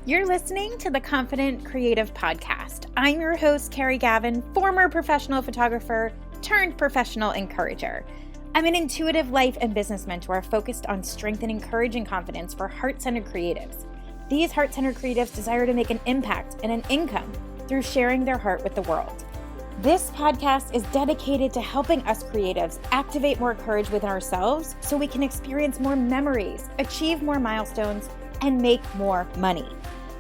You're listening to the Confident Creative Podcast. I'm your host, Carrie Gavin, former professional photographer turned professional encourager. I'm an intuitive life and business mentor focused on strengthening courage and confidence for heart-centered creatives. These heart-centered creatives desire to make an impact and an income through sharing their heart with the world. This podcast is dedicated to helping us creatives activate more courage within ourselves so we can experience more memories, achieve more milestones, and make more money.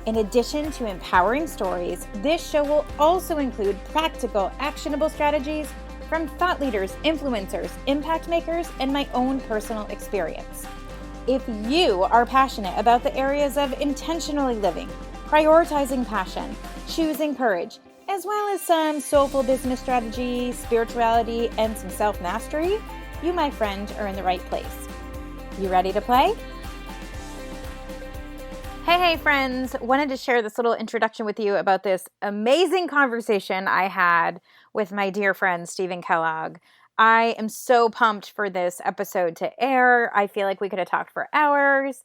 In addition to empowering stories, this show will also include practical, actionable strategies from thought leaders, influencers, impact makers, and my own personal experience. If you are passionate about the areas of intentionally living, prioritizing passion, choosing courage, as well as some soulful business strategy, spirituality, and some self-mastery, you, my friend, are in the right place. You ready to play? Hey, friends. Wanted to share this little introduction with you about this amazing conversation I had with my dear friend, Stephen Kellogg. I am so pumped for this episode to air. I feel like we could have talked for hours.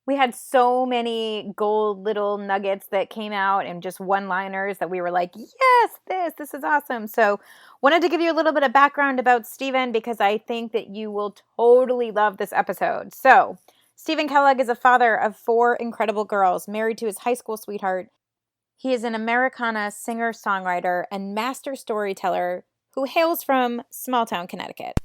We had so many gold little nuggets that came out and just one-liners that we were like, yes, this is awesome. So wanted to give you a little bit of background about Stephen because I think that you will totally love this episode. So Stephen Kellogg is a father of 4 incredible girls, married to his high school sweetheart. He is an Americana singer-songwriter and master storyteller who hails from small-town Connecticut.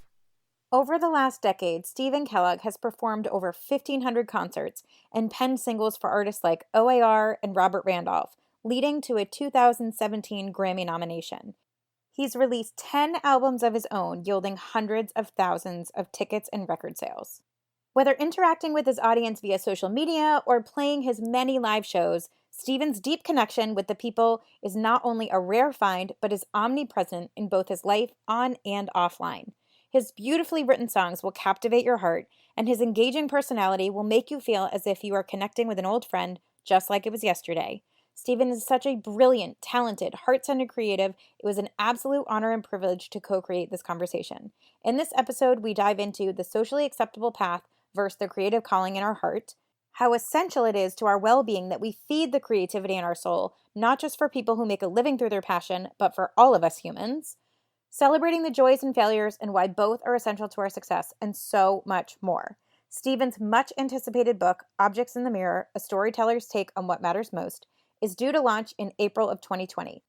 Over the last decade, Stephen Kellogg has performed over 1,500 concerts and penned singles for artists like OAR and Robert Randolph, leading to a 2017 Grammy nomination. He's released 10 albums of his own, yielding hundreds of thousands of tickets and record sales. Whether interacting with his audience via social media or playing his many live shows, Stephen's deep connection with the people is not only a rare find, but is omnipresent in both his life on and offline. His beautifully written songs will captivate your heart, and his engaging personality will make you feel as if you are connecting with an old friend, just like it was yesterday. Stephen is such a brilliant, talented, heart-centered creative. It was an absolute honor and privilege to co-create this conversation. In this episode, we dive into the socially acceptable path versus the creative calling in our heart, how essential it is to our well-being that we feed the creativity in our soul, not just for people who make a living through their passion, but for all of us humans, celebrating the joys and failures and why both are essential to our success, and so much more. Stephen's much-anticipated book, Objects in the Mirror, A Storyteller's Take on What Matters Most, is due to launch in April of 2020.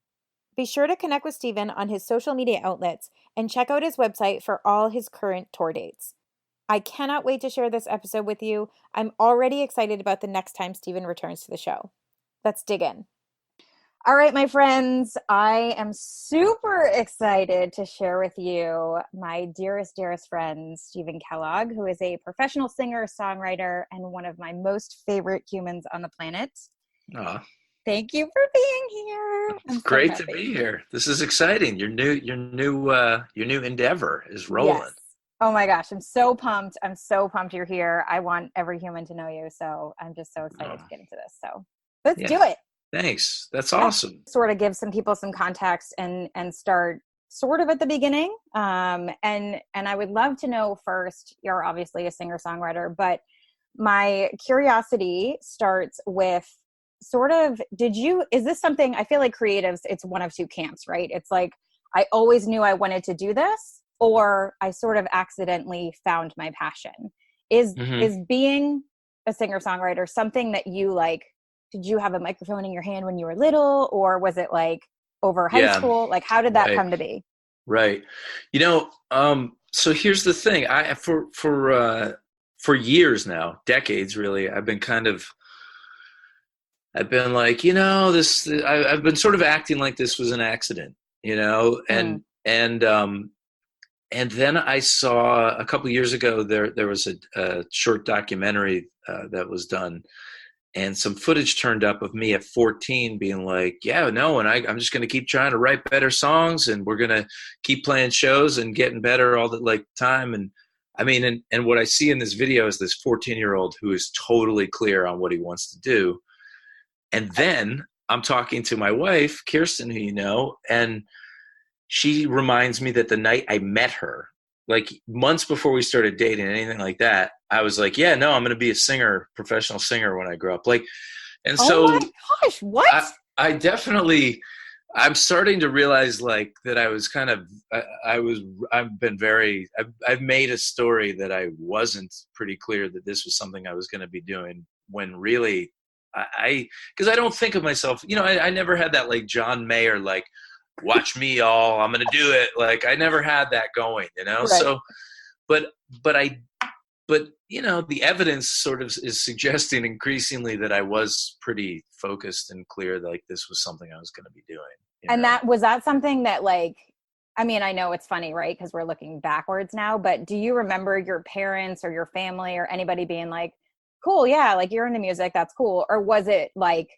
Be sure to connect with Stephen on his social media outlets and check out his website for all his current tour dates. I cannot wait to share this episode with you. I'm already excited about the next time Stephen returns to the show. Let's dig in. All right, my friends, I am super excited to share with you my dearest friend, Stephen Kellogg, who is a professional singer, songwriter, and one of my most favorite humans on the planet. Thank you for being here. It's great to be here. This is exciting. Your new endeavor is rolling. Yes. Oh my gosh, I'm so pumped. I'm so pumped you're here. I want every human to know you, so I'm just so excited to get into this. So let's do it. Thanks. That's awesome. Sort of give some people some context and start sort of at the beginning. And I would love to know first, you're obviously a singer-songwriter, but my curiosity starts with sort of, is this something, I feel like creatives, it's one of two camps, right? It's like, I always knew I wanted to do this, or I sort of accidentally found my passion. Is being a singer-songwriter something that you like? Did you have a microphone in your hand when you were little, or was it like over high school? Like, how did that come to be? Right. So here's the thing. For years now, decades really, I've been like, I've been sort of acting like this was an accident, and then I saw a couple of years ago there was a short documentary that was done, and some footage turned up of me at 14 being like, and I'm just going to keep trying to write better songs, and we're going to keep playing shows and getting better all the time. And I mean, and what I see in this video is this 14-year-old who is totally clear on what he wants to do. And then I'm talking to my wife, Kirsten, who you know, and she reminds me that the night I met her, like months before we started dating, anything like that, I was like, I'm going to be a singer, professional singer when I grow up. Like, And Oh my so gosh, what? I definitely, I'm starting to realize like that I was kind of, I've been very, I've made a story that I wasn't pretty clear that this was something I was going to be doing when really because I don't think of myself, I never had that like John Mayer, like, watch me, y'all, I'm going to do it. Like, I never had that going. Right. So, but, but I, but the evidence sort of is suggesting increasingly that I was pretty focused and clear that like this was something I was going to be doing. And that something that like, I mean, I know it's funny, right? Because we're looking backwards now, but do you remember your parents or your family or anybody being like, cool, yeah, like you're into music, that's cool? Or was it like,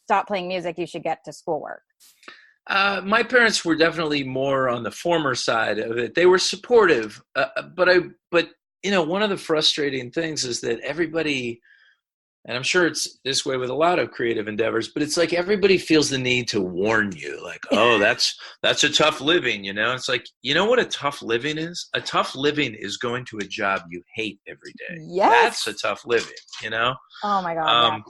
stop playing music, you should get to schoolwork? My parents were definitely more on the former side of it. They were supportive, but one of the frustrating things is that everybody, and I'm sure it's this way with a lot of creative endeavors, but it's like everybody feels the need to warn you, like, oh, that's a tough living. It's like, you know what a tough living is? A tough living is going to a job you hate every day. Yes. That's a tough living. Oh my God. Yeah. Um,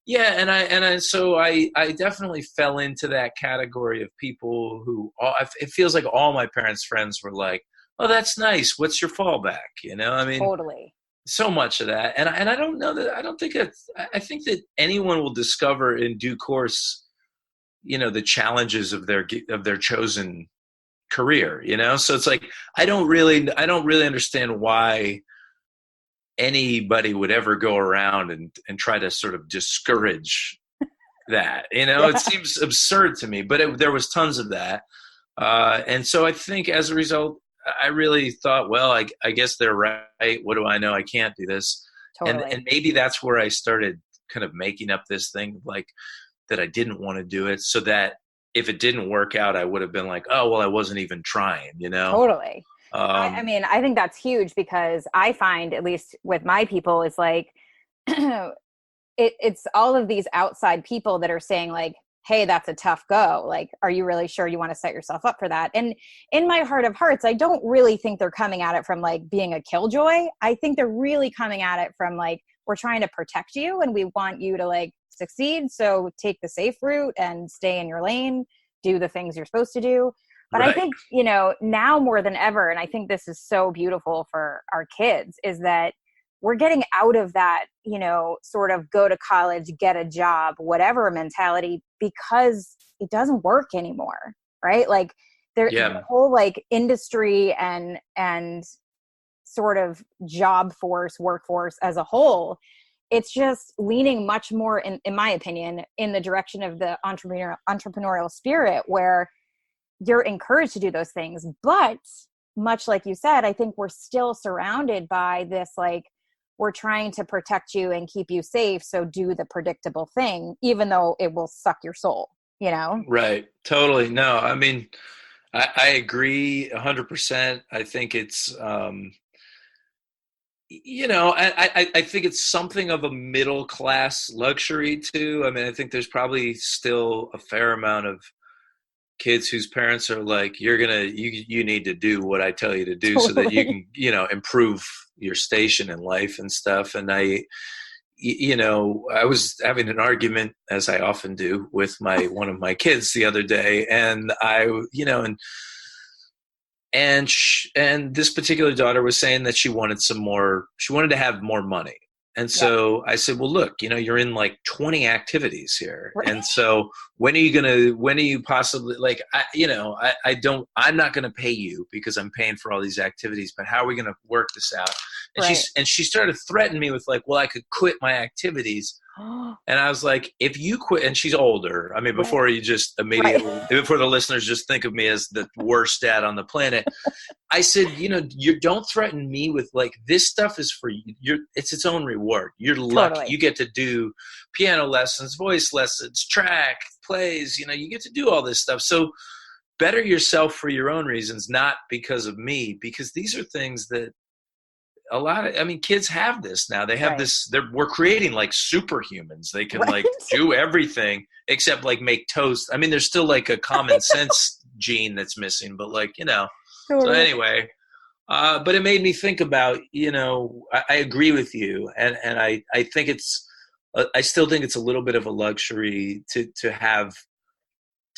yeah, so I definitely fell into that category of people who it feels like all my parents' friends were like, oh, that's nice. What's your fallback? I mean, Totally. so much of that, and I don't know that I don't think I think that anyone will discover in due course, the challenges of their chosen career. So it's like I don't really understand why anybody would ever go around and try to sort of discourage that. It Yeah. seems absurd to me, but there was tons of that, and so I think as a result, I really thought, well, I guess they're right. What do I know? I can't do this. Totally. And maybe that's where I started kind of making up this thing, like that I didn't want to do it, so that if it didn't work out, I would have been like, oh, well, I wasn't even trying. Totally. I Um, mean, I think that's huge because I find, at least with my people, is like, it's all of these outside people that are saying like, hey, that's a tough go, like, are you really sure you want to set yourself up for that? And in my heart of hearts, I don't really think they're coming at it from like being a killjoy. I think they're really coming at it from like, we're trying to protect you and we want you to like succeed, so take the safe route and stay in your lane, do the things you're supposed to do. But I right. think, now more than ever, and I think this is so beautiful for our kids, is that we're getting out of that, sort of go to college, get a job, whatever mentality, because it doesn't work anymore, right? Like the Yeah. whole like industry and sort of job force, workforce as a whole, it's just leaning much more, in my opinion, in the direction of the entrepreneurial spirit, where you're encouraged to do those things. But much like you said, I think we're still surrounded by this, like, we're trying to protect you and keep you safe, so do the predictable thing, even though it will suck your soul. Right. Totally. No, I mean, I agree 100%. I think it's, I think it's something of a middle class luxury too. I mean, I think there's probably still a fair amount of kids whose parents are like, you need to do what I tell you to do so that you Totally. can, improve your station in life and stuff. And I was having an argument, as I often do, with one of my kids the other day, and and this particular daughter was saying that she wanted she wanted to have more money. And Yep. so I said, well, look, you're in like 20 activities here. Right. And so when are you possibly like, I'm not going to pay you because I'm paying for all these activities, but how are we going to work this out? And Right. she started threatening me with like, well, I could quit my activities. And I was like, if you quit, and she's older. I mean, Right. before you just Right. immediately, before the listeners just think of me as the worst dad on the planet, I said, you don't threaten me with like, this stuff is for you. It's its own reward. You're lucky. Totally. You get to do piano lessons, voice lessons, track, plays, you get to do all this stuff. So better yourself for your own reasons, not because of me, because these are things that kids have this now. They have Right. this, we're creating like superhumans. They can Right. like do everything except like make toast. I mean, there's still like a common sense gene that's missing, but like, so Totally. anyway, but it made me think about, I agree with you. And I think it's I still think it's a little bit of a luxury to have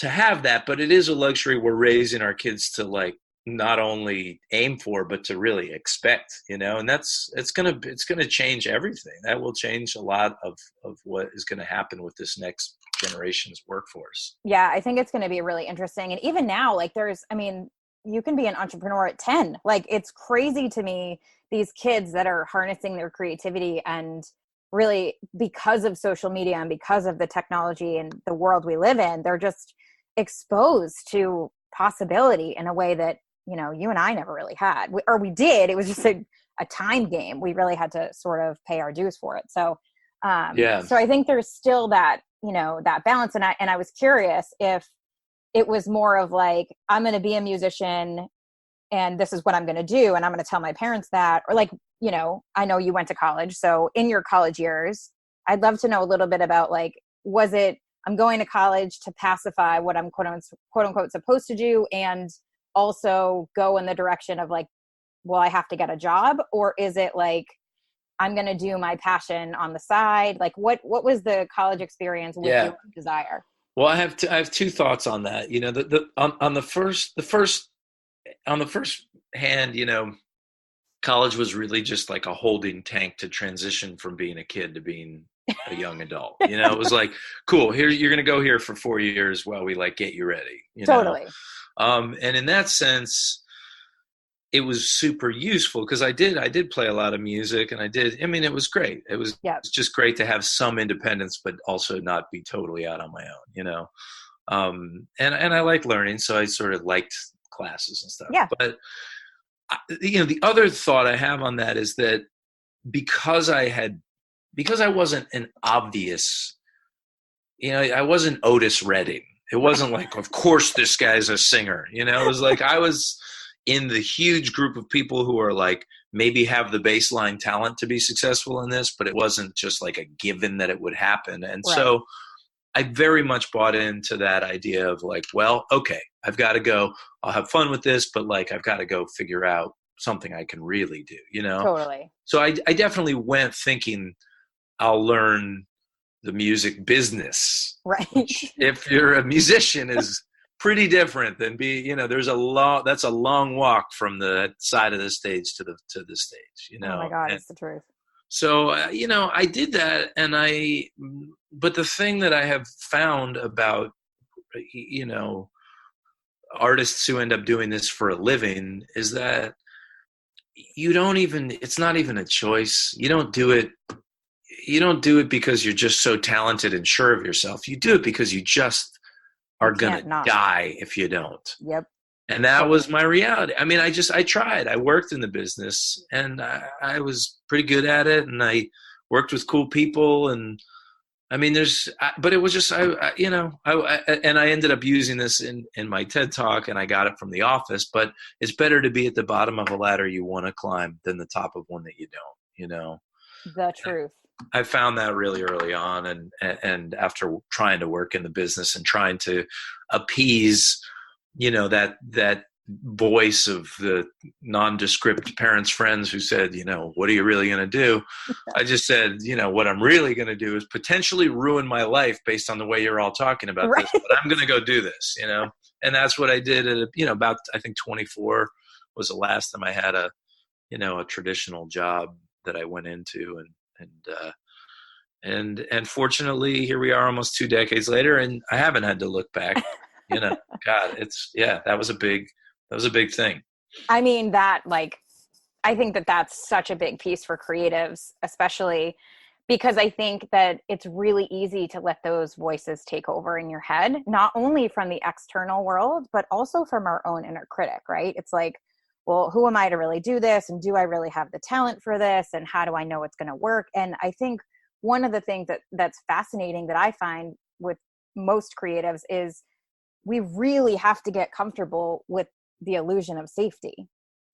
that, but it is a luxury we're raising our kids to like not only aim for, but to really expect, and it's going to change everything. That will change a lot of what is going to happen with this next generation's workforce. Yeah, I think it's going to be really interesting. And even now, like you can be an entrepreneur at 10. Like, it's crazy to me, these kids that are harnessing their creativity, and really, because of social media and because of the technology and the world we live in, they're just exposed to possibility in a way that, you and I never really had, or we did. It was just a time game. We really had to sort of pay our dues for it. So, so I think there's still that, that balance. And I was curious if it was more of like, I'm going to be a musician and this is what I'm going to do, and I'm going to tell my parents that, or like, I know you went to college. So in your college years, I'd love to know a little bit about, like, was it, I'm going to college to pacify what I'm quote unquote supposed to do, and also go in the direction of like, well, I have to get a job? Or is it like, I'm going to do my passion on the side? Like, what was the college experience with your desire? Well, I have two thoughts on that. On the first hand, college was really just like a holding tank to transition from being a kid to being a young adult. It was like, cool, here, you're going to go here for 4 years while we like get you ready. Totally. And in that sense, it was super useful because I did play a lot of music, and it was great. It was just great to have some independence, but also not be totally out on my own, and I like learning. So I sort of liked classes and stuff. Yeah. But, the other thought I have on that is that because I wasn't an obvious, I wasn't Otis Redding. It wasn't like, of course, this guy's a singer. It was like I was in the huge group of people who are like, maybe have the baseline talent to be successful in this, but it wasn't just like a given that it would happen. And so I very much bought into that idea of like, well, okay, I've got to go. I'll have fun with this, but like, I've got to go figure out something I can really do, Totally. So I definitely went thinking I'll learn the music business, right? Which, if you're a musician, is pretty different than that's a long walk from the side of the stage to the stage, Oh my God, it's the truth. So, I did that, but the thing that I have found about, artists who end up doing this for a living is that it's not even a choice. You don't do it because you're just so talented and sure of yourself. You do it because you just are going to die if you don't. Yep. And that was my reality. I tried. I worked in the business, and I was pretty good at it, and I worked with cool people, and but it was just, and I ended up using this in my TED Talk, and I got it from The Office, but it's better to be at the bottom of a ladder you want to climb than the top of one that you don't, The truth. I found that really early on, and after trying to work in the business and trying to appease, that voice of the nondescript parents' friends who said, what are you really going to do? I just said, what I'm really going to do is potentially ruin my life based on the way you're all talking about this, but I'm going to go do this, and that's what I did at, about, I think 24 was the last time I had a traditional job that I went into, and fortunately here we are almost 2 decades later, and I haven't had to look back. God, that was a big thing. I think that's such a big piece for creatives, especially because I think that it's really easy to let those voices take over in your head, not only from the external world, but also from our own inner critic, right? It's like, well, who am I to really do this? And do I really have the talent for this? And how do I know it's going to work? And I think one of the things that's fascinating that I find with most creatives is we really have to get comfortable with the illusion of safety.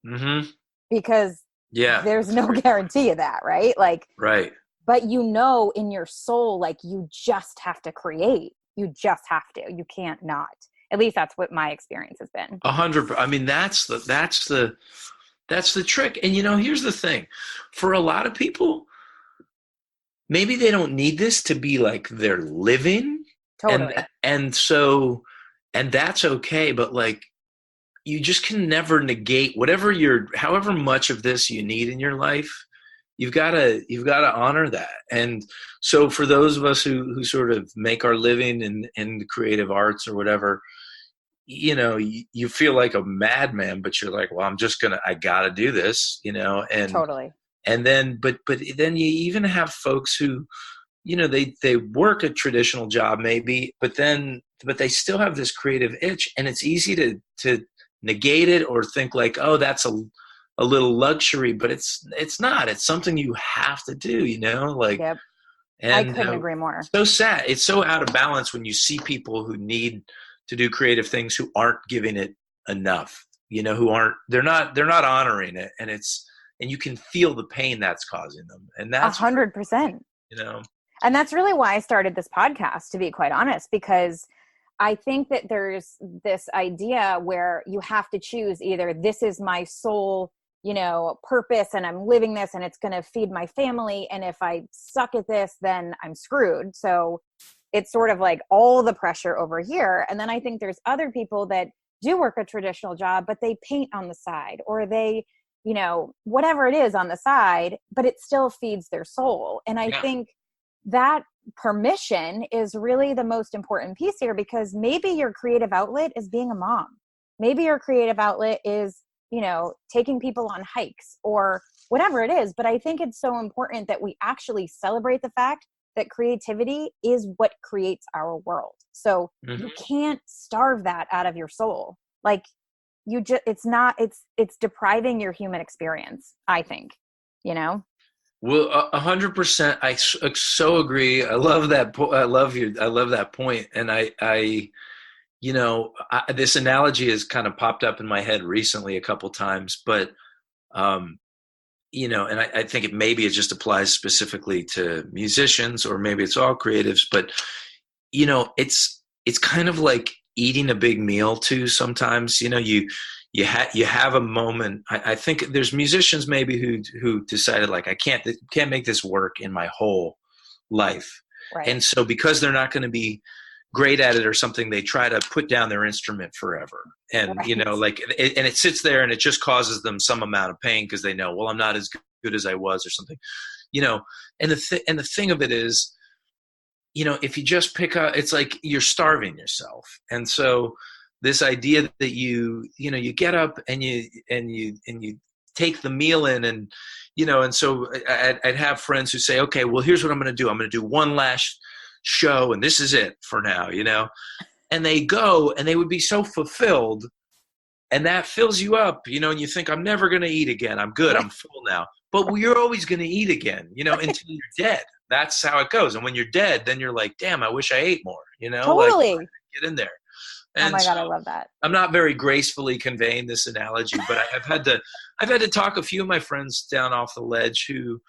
Mm-hmm. Because there's no guarantee of that, right? Like, right. But in your soul, like, you just have to create. You just have to. You can't not. At least that's what my experience has been. 100%. That's the trick. And here's the thing: for a lot of people, maybe they don't need this to be like their living, and Totally. and so and that's okay, but like you just can never negate whatever you're however much of this you need in your life. You've got to honor that. And so for those of us who sort of make our living in the creative arts or whatever, you feel like a madman, but you're like, well, I gotta do this, and Totally. but then you even have folks who, they work a traditional job maybe, but they still have this creative itch, and it's easy to negate it or think like, oh, that's a little luxury, but it's not. It's something you have to do, like, Yep. I and couldn't agree more. so sad. It's so out of balance when you see people who need to do creative things who aren't giving it enough, they're not honoring it, and you can feel the pain that's causing them, and A that's, 100%. you know, And that's really why I started this podcast, to be quite honest, because I think that there's this idea where you have to choose either this is my sole, purpose and I'm living this and it's going to feed my family. And if I suck at this, then I'm screwed. So it's sort of like all the pressure over here. And then I think there's other people that do work a traditional job, but they paint on the side, or they, whatever it is on the side, but it still feeds their soul. And I yeah, think that permission is really the most important piece here, because maybe your creative outlet is being a mom. Maybe your creative outlet is, taking people on hikes or whatever it is. But I think it's so important that we actually celebrate the fact that creativity is what creates our world. So you hmm can't starve that out of your soul. Like it's depriving your human experience, I think, you know? well, 100%. So agree. I love that. I love that point. And this analogy has kind of popped up in my head recently a couple times, but um, and I think it just applies specifically to musicians, or maybe it's all creatives, but it's kind of like eating a big meal too. Sometimes, you have a moment. I think there's musicians maybe who decided like, I can't make this work in my whole life. Right. And so because they're not going to be great at it or something, they try to put down their instrument forever. And, Right. like, and it sits there and it just causes them some amount of pain because they know, well, I'm not as good as I was or something, and the thing of it is, if you just pick up, it's like you're starving yourself. And so this idea that you get up and you take the meal in, and so I'd have friends who say, okay, well, here's what I'm going to do. I'm going to do one last show and this is it for now, and they go and they would be so fulfilled, and that fills you up, and you think, I'm never going to eat again. I'm good. I'm full now. But you're always going to eat again, until you're dead. That's how it goes. And when you're dead, then you're like, damn, I wish I ate more, like, Totally. get in there. Oh And my so God, I love that. I'm not very gracefully conveying this analogy, but I've had to talk a few of my friends down off the ledge who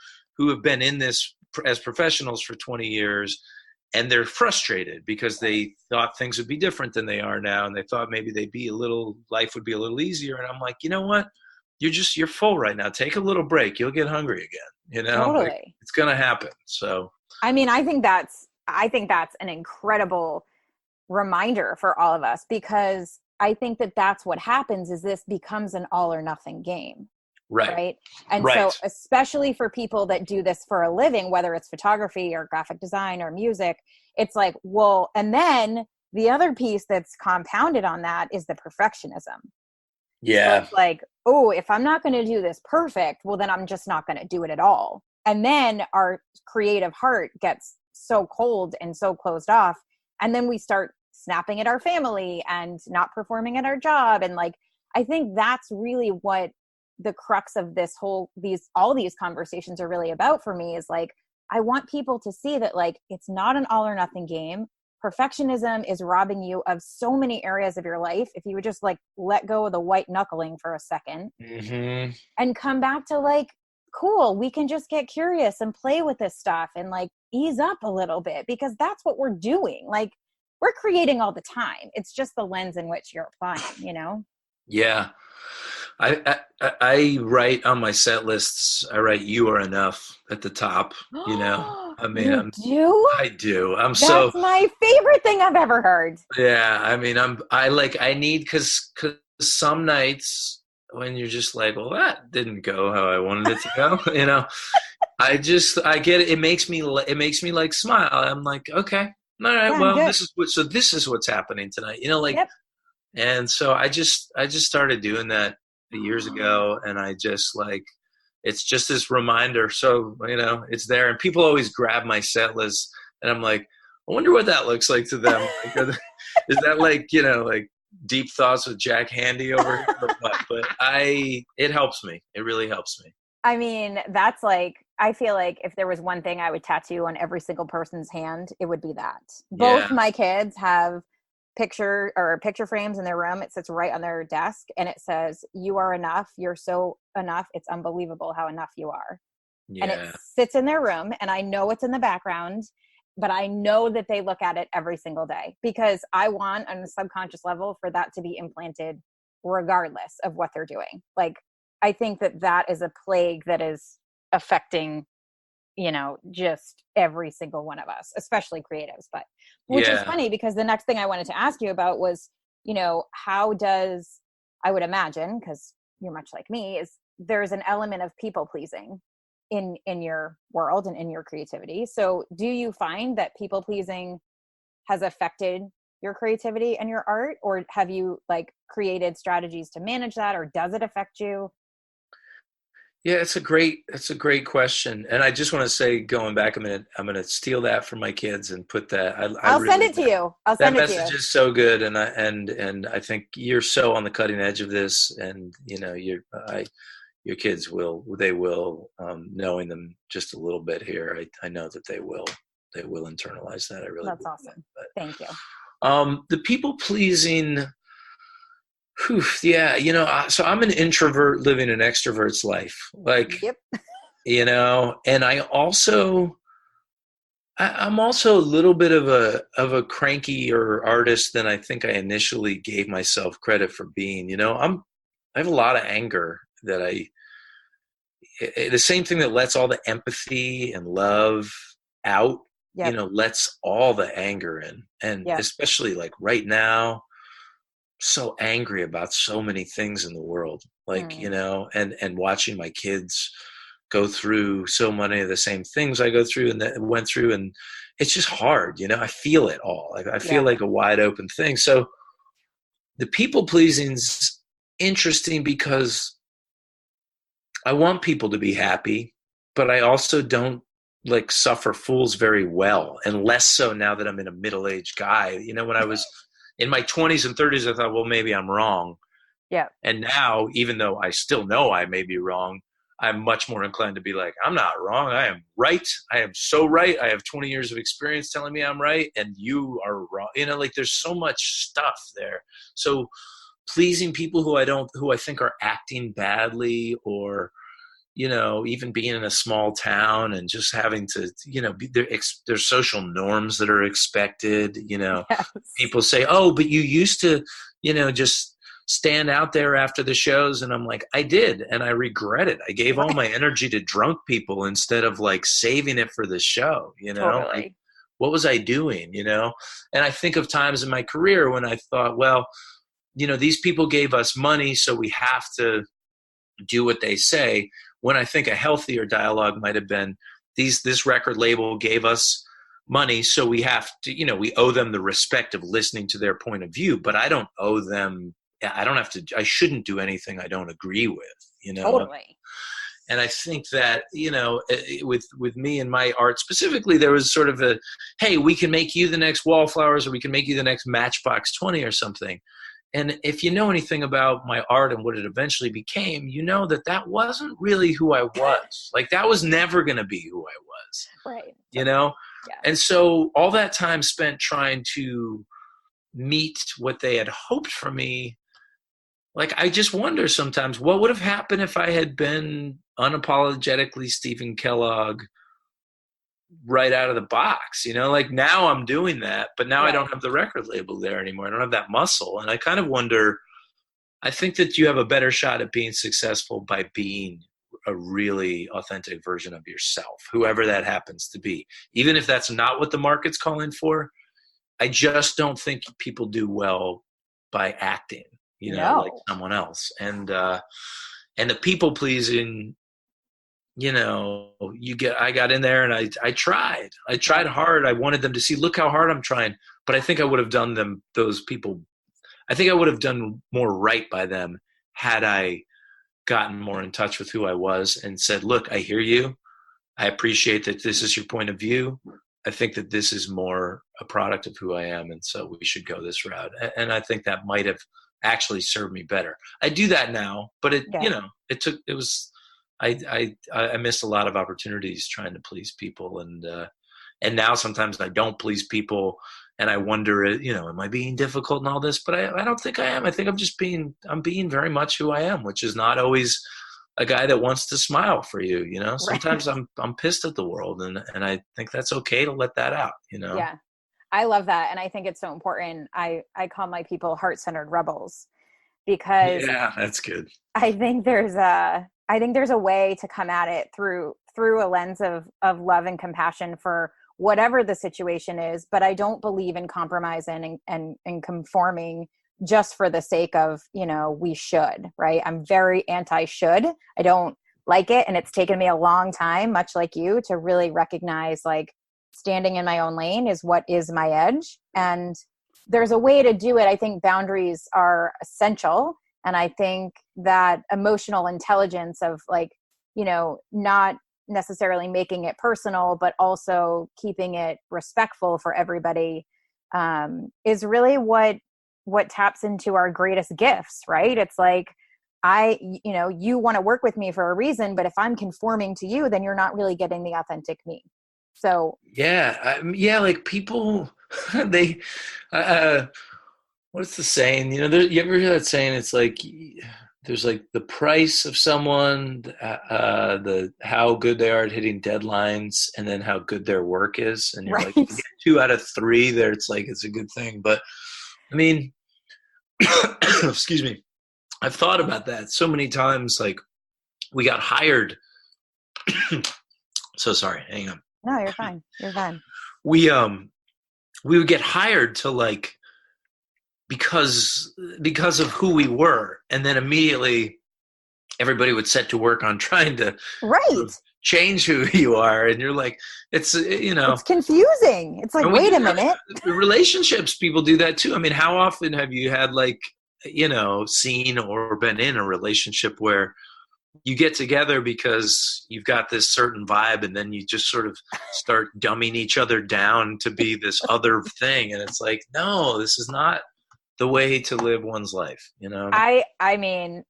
have been in this as professionals for 20 years, and they're frustrated because they thought things would be different than they are now, and they thought maybe life would be a little easier. And I'm like, you know what? You're full right now. Take a little break. You'll get hungry again. Like, Totally. it's gonna happen. So I mean, I think that's an incredible reminder for all of us, because I think that that's what happens is this becomes an all or nothing game. right, Right. And so, right, especially for people that do this for a living, whether it's photography or graphic design or music, it's like, well, and then the other piece that's compounded on that is the perfectionism. So yeah, it's like, oh, if I'm not going to do this perfect, well, then I'm just not going to do it at all. And then our creative heart gets so cold and so closed off. And then we start snapping at our family and not performing at our job. And like, I think that's really what the crux of all these conversations are really about for me, is like, I want people to see that like, it's not an all or nothing game. Perfectionism is robbing you of so many areas of your life. If you would just like let go of the white knuckling for a second hmm and come back to like, cool, we can just get curious and play with this stuff and like ease up a little bit, because that's what we're doing. Like, we're creating all the time. It's just the lens in which you're applying. yeah. I write on my set lists. I write "You Are Enough" at the top. I mean, You do? I do. I'm so, That's my favorite thing I've ever heard. yeah. I mean, I need, cause some nights when you're just like, well, that didn't go how I wanted it to go, I get it. It makes me like smile. I'm like, okay, all right, Yeah, well, good. this is what's happening tonight, like, Yep. and so I just started doing that years ago, and I just like, it's just this reminder. So, it's there, and people always grab my set list, and I'm like, I wonder what that looks like to them. Like, is that like, like deep thoughts with Jack Handy over here or what? But it helps me. It really helps me. I mean, that's like, I feel like if there was one thing I would tattoo on every single person's hand, it would be that. Both Yeah. my kids have picture frames in their room. It sits right on their desk and it says, "You are enough. You're so enough. It's unbelievable how enough you are." And it Yeah. sits in their room and I know it's in the background, but I know that they look at it every single day because I want on a subconscious level for that to be implanted regardless of what they're doing. Like, I think that is a plague that is affecting, just every single one of us, especially creatives. But which is Yeah. funny because the next thing I wanted to ask you about was, how does, I would imagine, because you're much like me, is there's an element of people pleasing in your world and in your creativity. So do you find that people pleasing has affected your creativity and your art, or have you like created strategies to manage that, or does it affect you? Yeah, it's a great question. And I just want to say, going back a minute, I'm going to steal that from my kids and put that, I I'll send really, it to you. I'll that send it to message you. is so good. And I think you're so on the cutting edge of this, and, your kids they will, knowing them just a little bit here. I know that they will internalize that. I really That's believe that. awesome. Thank you. The people pleasing, whew, yeah, so I'm an introvert living an extrovert's life. Like, Yep. and I'm also a little bit of a crankier artist than I think I initially gave myself credit for being. I have a lot of anger that the same thing that lets all the empathy and love out, Yep. lets all the anger in. And Yep. especially like right now, so angry about so many things in the world, like, Mm. and watching my kids go through so many of the same things I go through and that went through. And it's just hard. I feel it all. Like, I feel Yep. like a wide open thing. So the people pleasing's interesting because I want people to be happy, but I also don't like suffer fools very well, and less so now that I'm in a middle-aged guy. When I was in my 20s and 30s, I thought, well, maybe I'm wrong. Yep. And now, even though I still know I may be wrong, I'm much more inclined to be like, I'm not wrong. I am right. I am so right. I have 20 years of experience telling me I'm right, and you are wrong. Like, there's so much stuff there. So pleasing people who I think are acting badly, or even being in a small town and just having to, there's social norms that are expected. Yes. People say, oh, but you used to, just stand out there after the shows. And I'm like, I did. And I regret it. I gave all Right. my energy to drunk people instead of like saving it for the show, like, Totally. what was I doing, And I think of times in my career when I thought, well, these people gave us money, so we have to do what they say, when I think a healthier dialogue might have been, this record label gave us money, so we have to, we owe them the respect of listening to their point of view, but I don't owe them, I shouldn't do anything I don't agree with. Totally. And I think that, with me and my art specifically, there was sort of hey, we can make you the next Wallflowers, or we can make you the next Matchbox 20 or something. And if you know anything about my art and what it eventually became, that wasn't really who I was. Like, that was never going to be who I was, Right. you know? Yeah. And so all that time spent trying to meet what they had hoped for me, like, I just wonder sometimes what would have happened if I had been unapologetically Stephen Kellogg right out of the box, like, now I'm doing that, but now I Right. don't have the record label there anymore. I don't have that muscle. And I kind of wonder, I think that you have a better shot at being successful by being a really authentic version of yourself, whoever that happens to be. Even if that's not what the market's calling for, I just don't think people do well by acting, like No. someone else. And the people pleasing, I got in there and I tried hard. I wanted them to see, look how hard I'm trying, but I think I would have done I think I would have done more right by them had I gotten more in touch with who I was and said, look, I hear you. I appreciate that this is your point of view. I think that this is more a product of who I am. And so we should go this route. And I think that might have actually served me better. I do that now, but I missed a lot of opportunities trying to please people. And now sometimes I don't please people and I wonder, am I being difficult and all this? But I don't think I am. I think I'm being very much who I am, which is not always a guy that wants to smile for you. Sometimes Right. I'm pissed at the world and I think that's okay to let that out. Yeah. I love that. And I think it's so important. I call my people heart-centered rebels because Yeah, that's good. I think there's a way to come at it through a lens of love and compassion for whatever the situation is. But I don't believe in compromising and conforming just for the sake of, we should, right? I'm very anti-should. I don't like it. And it's taken me a long time, much like you, to really recognize like standing in my own lane is what is my edge. And there's a way to do it. I think boundaries are essential. And I think that emotional intelligence of like, not necessarily making it personal, but also keeping it respectful for everybody, is really what taps into our greatest gifts, right? It's like, you want to work with me for a reason, but if I'm conforming to you, then you're not really getting the authentic me. So Yeah, like people, they, what's the saying? You ever hear that saying? It's like there's like the price of someone, the how good they are at hitting deadlines, and then how good their work is. And you're like, if right. you get 2 out of 3, there, it's like it's a good thing. But I mean, excuse me, I've thought about that so many times. Like we got hired. So sorry, hang on. No, you're fine. You're fine. We we would get hired to like because of who we were, and then immediately everybody would set to work on trying to sort Right. of change who you are, and you're like, it's It's confusing. It's like, and we wait do a minute. relationships. People do that too. I mean, how often have you had like seen or been in a relationship where you get together because you've got this certain vibe and then you just sort of start dumbing each other down to be this other thing, and it's like, no, this is not the way to live one's life. I mean,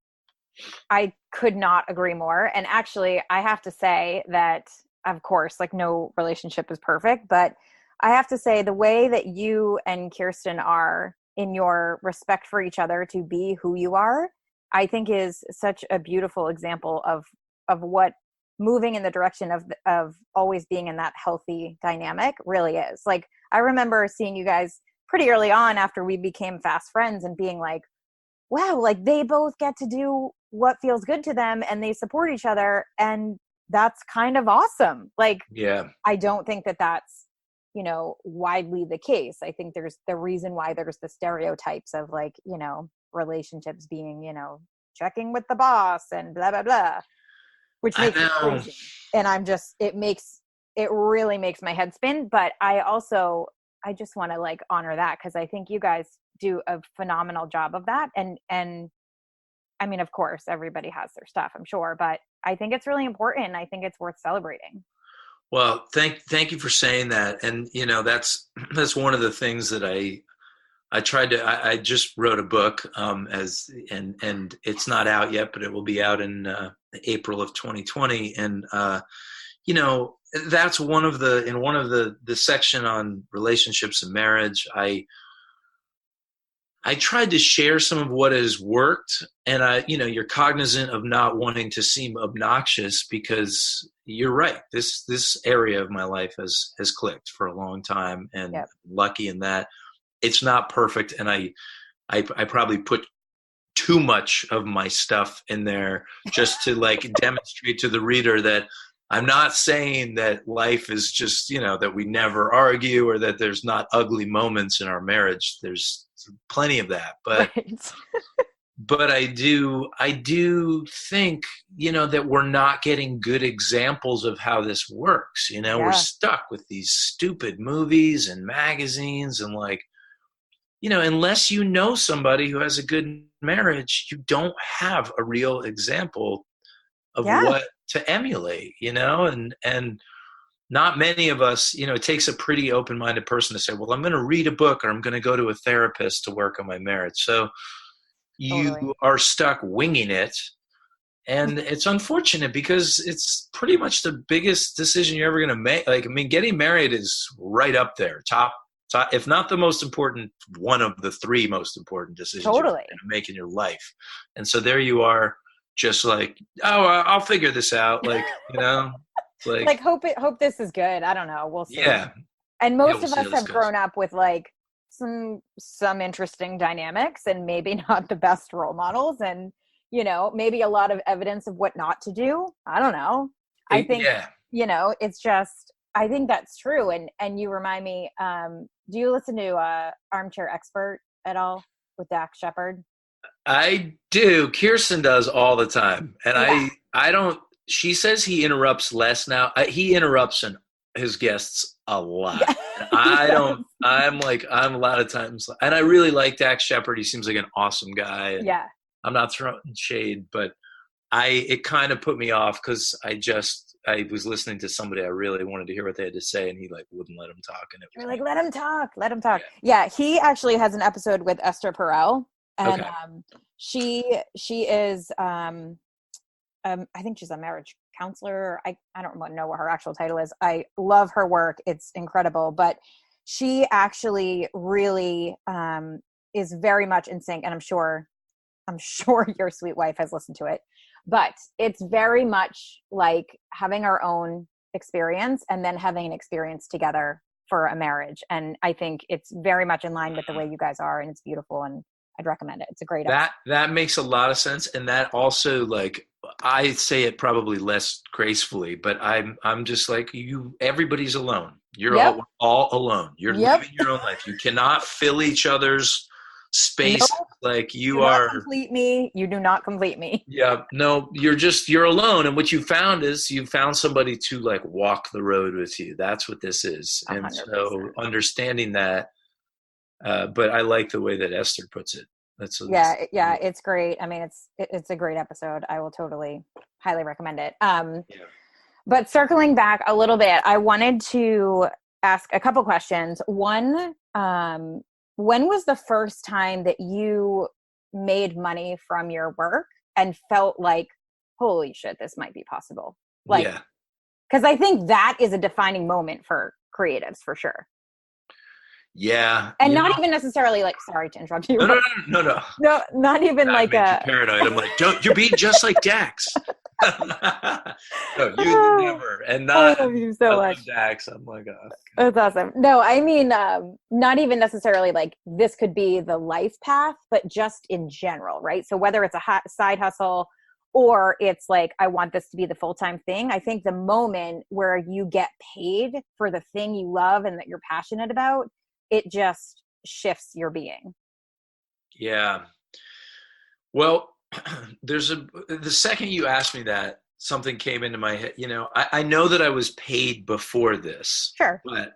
I could not agree more. And actually, I have to say that, of course, like no relationship is perfect, but I have to say the way that you and Kirsten are in your respect for each other to be who you are, I think is such a beautiful example of what moving in the direction of always being in that healthy dynamic really is. Like, I remember seeing you guys pretty early on after we became fast friends and being like, wow, like they both get to do what feels good to them and they support each other. And that's kind of awesome. Like, Yeah. I don't think that that's, widely the case. I think there's the reason why there's the stereotypes of like, relationships being, checking with the boss and blah, blah, blah, which I makes me know. crazy. And it really makes my head spin. But I just want to like honor that because I think you guys do a phenomenal job of that. And I mean, of course, everybody has their stuff, I'm sure, but I think it's really important. I think it's worth celebrating. Well, thank you for saying that. And that's one of the things that I tried to. I just wrote a book, and it's not out yet, but it will be out in April of 2020. And that's one of the section on relationships and marriage. I tried to share some of what has worked, and you're cognizant of not wanting to seem obnoxious because you're right. This area of my life has clicked for a long time, and Yep. lucky in that. It's not perfect, and I probably put too much of my stuff in there just to like demonstrate to the reader that I'm not saying that life is just, that we never argue or that there's not ugly moments in our marriage. There's plenty of that. But Right. but I do think, that we're not getting good examples of how this works. We're Yeah. stuck with these stupid movies and magazines and like, unless you know somebody who has a good marriage, you don't have a real example of Yeah. what to emulate, and not many of us, it takes a pretty open-minded person to say, well, I'm going to read a book or I'm going to go to a therapist to work on my marriage. So you Totally. are stuck winging it. And it's unfortunate because it's pretty much the biggest decision you're ever going to make. Like, I mean, getting married is right up there, top, if not the most important, one of the three most important decisions you're Totally. going to make in your life. And so there you are, just like, oh, I'll figure this out. Like, it's Like, like, hope this is good. I don't know. We'll see. yeah, And yeah, most we'll of see us how this have goes. grown up with like some interesting dynamics and maybe not the best role models, and maybe a lot of evidence of what not to do. I don't know. I think, Yeah, it's just, I think that's true. And you remind me, do you listen to Armchair Expert at all with Dax Shepard? I do. Kirsten does all the time. And Yeah. I don't, she says he interrupts less now. He interrupts his guests a lot. Yeah. And He I does. don't, I'm a lot of times, and I really like Dax Shepard. He seems like an awesome guy. And Yeah. I'm not throwing shade, but it kind of put me off because I was listening to somebody I really wanted to hear what they had to say, and he like wouldn't let him talk. And it was You're like, me. let him talk, let him talk. Yeah, he actually has an episode with Esther Perel, Yeah. and Okay. she is I think she's a marriage counselor. I don't know what her actual title is. I love her work; it's incredible. But she actually really is very much in sync, and I'm sure your sweet wife has listened to it, but it's very much like having our own experience and then having an experience together for a marriage. And I think it's very much in line with the way you guys are, and it's beautiful, and I'd recommend it. It's a great episode. That makes a lot of sense, and that also, like, I say it probably less gracefully, but I'm just like, everybody's alone. You're Yep. all alone. You're Yep. living your own life. You cannot fill each other's No, space. Like, do you not are. complete me. You do not complete me. Yeah, no, you're alone, and what you found is you found somebody to like walk the road with you. That's what this is. And 100%. so understanding that, but I like the way that Esther puts it. Yeah, it's great. I mean, it's a great episode. I will totally highly recommend it. Yeah. But circling back a little bit, I wanted to ask a couple questions. One, when was the first time that you made money from your work and felt like, holy shit, this might be possible? Like, Yeah. because I think that is a defining moment for creatives for sure. Yeah. And not even necessarily like, sorry to interrupt you. No. No, not even I like made you a. paranoid. I'm like, don't, you're being just like Dax. No, you never. And I not, love you I so love much. Dax. I'm like, oh. That's awesome. No, I mean, not even necessarily like this could be the life path, but just in general, right? So whether it's a side hustle or it's like, I want this to be the full-time thing, I think the moment where you get paid for the thing you love and that you're passionate about, it just shifts your being. Yeah. Well, the second you asked me that, something came into my head. I know that I was paid before this, Sure. but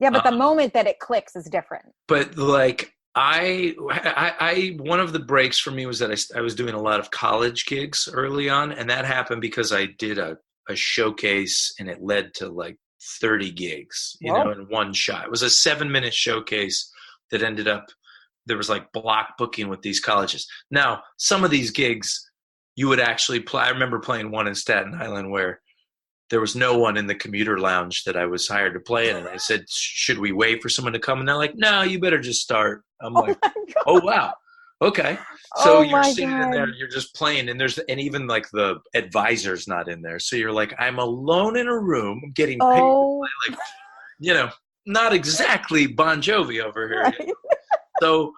Yeah, but the moment that it clicks is different. but like one of the breaks for me was that I was doing a lot of college gigs early on, and that happened because I did a showcase, and it led to like 30 gigs, Whoa. in one shot. It was a 7-minute showcase that ended up, there was like block booking with these colleges. Now, some of these gigs you would actually play. I remember playing one in Staten Island where there was no one in the commuter lounge that I was hired to play in. And I said, should we wait for someone to come? And they're like, no, you better just start. I'm Oh like, my God. oh, wow. Okay. So Oh you're my sitting in there, God. you're just playing, and even like the advisor's not in there. So you're like, I'm alone in a room getting paid to Oh, play, like, not exactly Bon Jovi over here. right. So,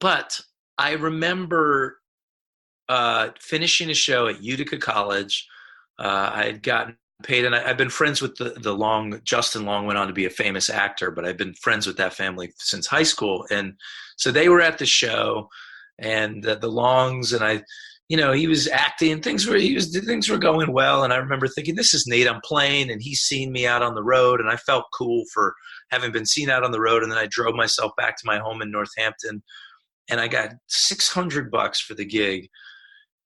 but I remember finishing a show at Utica College. I had gotten paid, and I've been friends with the Long. Justin Long went on to be a famous actor, but I've been friends with that family since high school, and so they were at the show, and the Longs, and I, he was acting. Things were going well, and I remember thinking, "This is Nate. I'm playing, and he's seen me out on the road, and I felt cool for having been seen out on the road." And then I drove myself back to my home in Northampton, and I got $600 for the gig.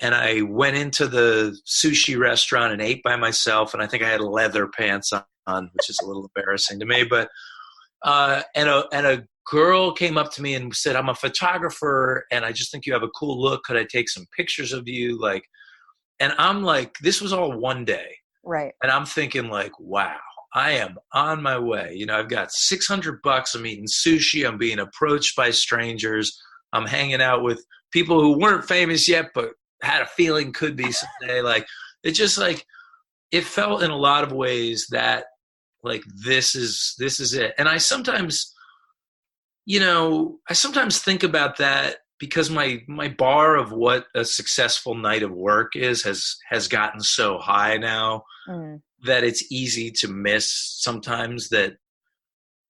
And I went into the sushi restaurant and ate by myself. And I think I had leather pants on, which is a little embarrassing to me. But and a girl came up to me and said, "I'm a photographer, and I just think you have a cool look. Could I take some pictures of you?" Like, and I'm like, this was all one day, Right. and I'm thinking like, wow, I am on my way. I've got $600. I'm eating sushi. I'm being approached by strangers. I'm hanging out with people who weren't famous yet, but had a feeling could be someday. Like, it just like, it felt in a lot of ways that like, this is it. And I sometimes think about that because my bar of what a successful night of work has gotten so high now that it's easy to miss sometimes that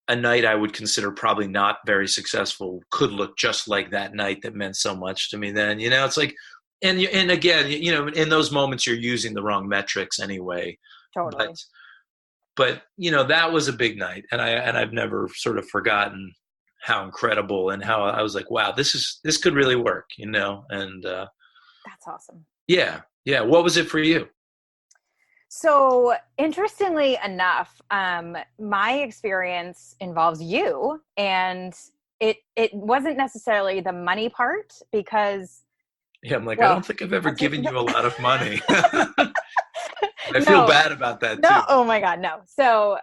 a night I would consider probably not very successful could look just like that night that meant so much to me then. It's like, and again, in those moments you're using the wrong metrics anyway. Totally. But that was a big night, and I've never sort of forgotten how incredible and how I was like, wow, this could really work, and That's awesome. Yeah. What was it for you? So interestingly enough, my experience involves you, and it wasn't necessarily the money part because, Yeah, I'm like, I well, don't think I've ever given you a lot of money. I no, feel bad about that too. oh my God, no. So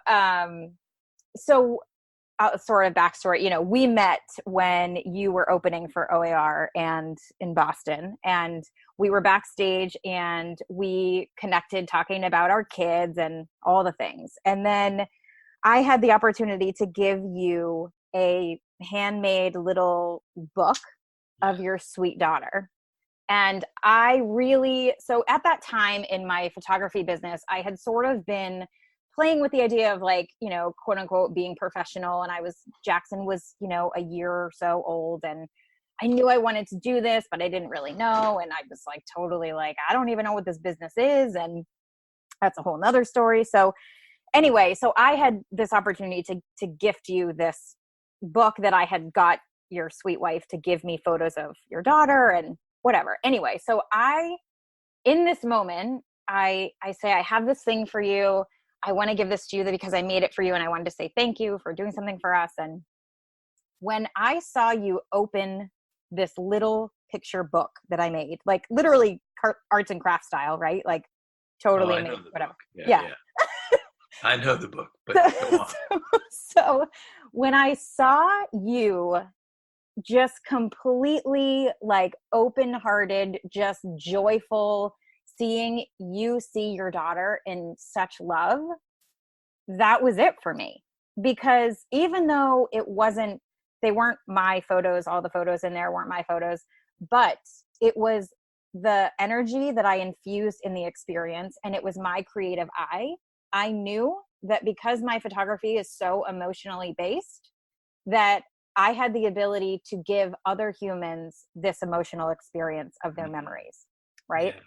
sort of backstory, we met when you were opening for OAR and in Boston, and we were backstage and we connected talking about our kids and all the things. And then I had the opportunity to give you a handmade little book of your sweet daughter. And so at that time in my photography business, I had sort of been playing with the idea of like, quote unquote, being professional. And Jackson was, a year or so old, and I knew I wanted to do this, but I didn't really know. And I was like, totally like, I don't even know what this business is. And that's a whole nother story. So anyway, so I had this opportunity to gift you this book that I had got your sweet wife to give me photos of your daughter and whatever. Anyway, so in this moment, I say, I have this thing for you. I want to give this to you because I made it for you, and I wanted to say thank you for doing something for us. And when I saw you open this little picture book that I made, like literally arts and crafts style, right? Like totally amazing, whatever. Yeah. I know the book, but go on. So when I saw you just completely like open-hearted, just joyful, seeing you see your daughter in such love, that was it for me. Because even though they weren't my photos, all the photos in there weren't my photos, but it was the energy that I infused in the experience, and it was my creative eye. I knew that because my photography is so emotionally based, that I had the ability to give other humans this emotional experience of their memories, right? Yeah.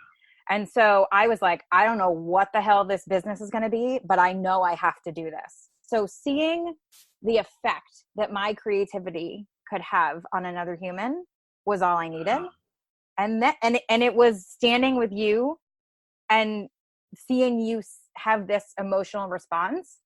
And so I was like, I don't know what the hell this business is going to be, but I know I have to do this. So seeing the effect that my creativity could have on another human was all I needed. And it was standing with you and seeing you have this emotional response.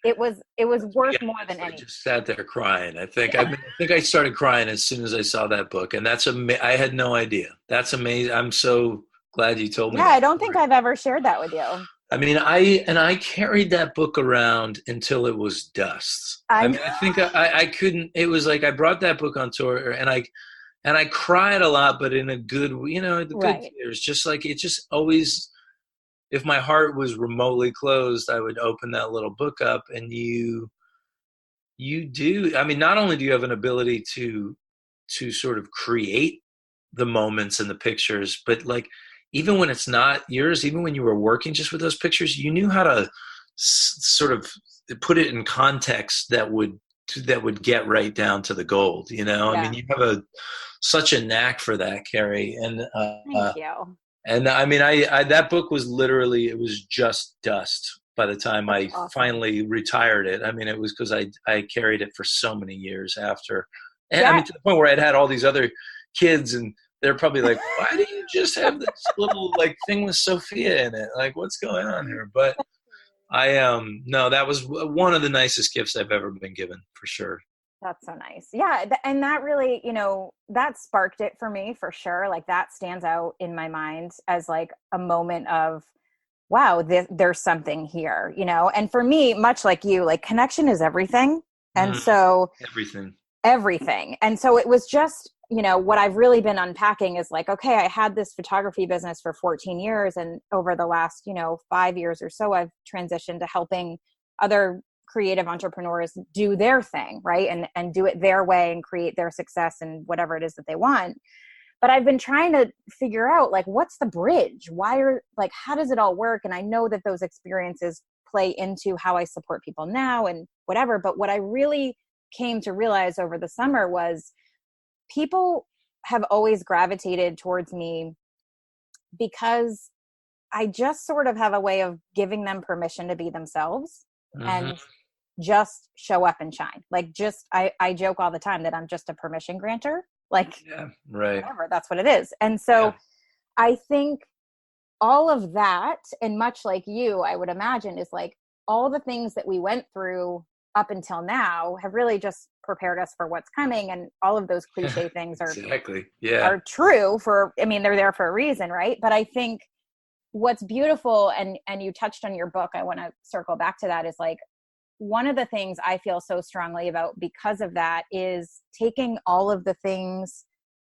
It was worth more than anything. I just sat there crying. I think I started crying as soon as I saw that book, and I had no idea. That's amazing. I'm so glad you told me. Yeah, I don't think I've ever shared that with you. I mean, I carried that book around until it was dust. I think I couldn't. It was like I brought that book on tour, and I cried a lot, but in a good, the good tears. Just like it just always. If my heart was remotely closed, I would open that little book up, and you do. I mean, not only do you have an ability to sort of create the moments and the pictures, but like even when it's not yours, even when you were working just with those pictures, you knew how to sort of put it in context that would get right down to the gold. You know, I mean, Yeah. you have such a knack for that, Carrie, Thank you. and I mean, I that book was literally, it was just dust by the time That's I awesome. finally retired it. I mean, it was because I carried it for so many years after, and I That mean to the point where I'd had all these other kids, and they're probably like, "Why do you just have this little like thing with Sophia in it? Like, what's going on here?" But I no, that was one of the nicest gifts I've ever been given for sure. That's so nice. Yeah, and that really, that sparked it for me for sure. Like that stands out in my mind as like a moment of, wow, there's something here, And for me, much like you, like connection is everything. And Mm, so everything. everything. And so it was just, what I've really been unpacking is like, okay, I had this photography business for 14 years. And over the last, 5 years or so, I've transitioned to helping other creative entrepreneurs do their thing, right? And do it their way and create their success and whatever it is that they want. But I've been trying to figure out like, what's the bridge? How does it all work? And I know that those experiences play into how I support people now and whatever. But what I really came to realize over the summer was people have always gravitated towards me because I just sort of have a way of giving them permission to be themselves Hmm. and just show up and shine. Like I joke all the time that I'm just a permission granter. Like Yeah, right. whatever, that's what it is. And Yeah. so I think all of that, and much like you, I would imagine, is like all the things that we went through up until now have really just prepared us for what's coming. And all of those cliche things Exactly. Yeah. are true I mean, they're there for a reason, right? But I think what's beautiful, and you touched on your book, I want to circle back to that, is like one of the things I feel so strongly about because of that is taking all of the things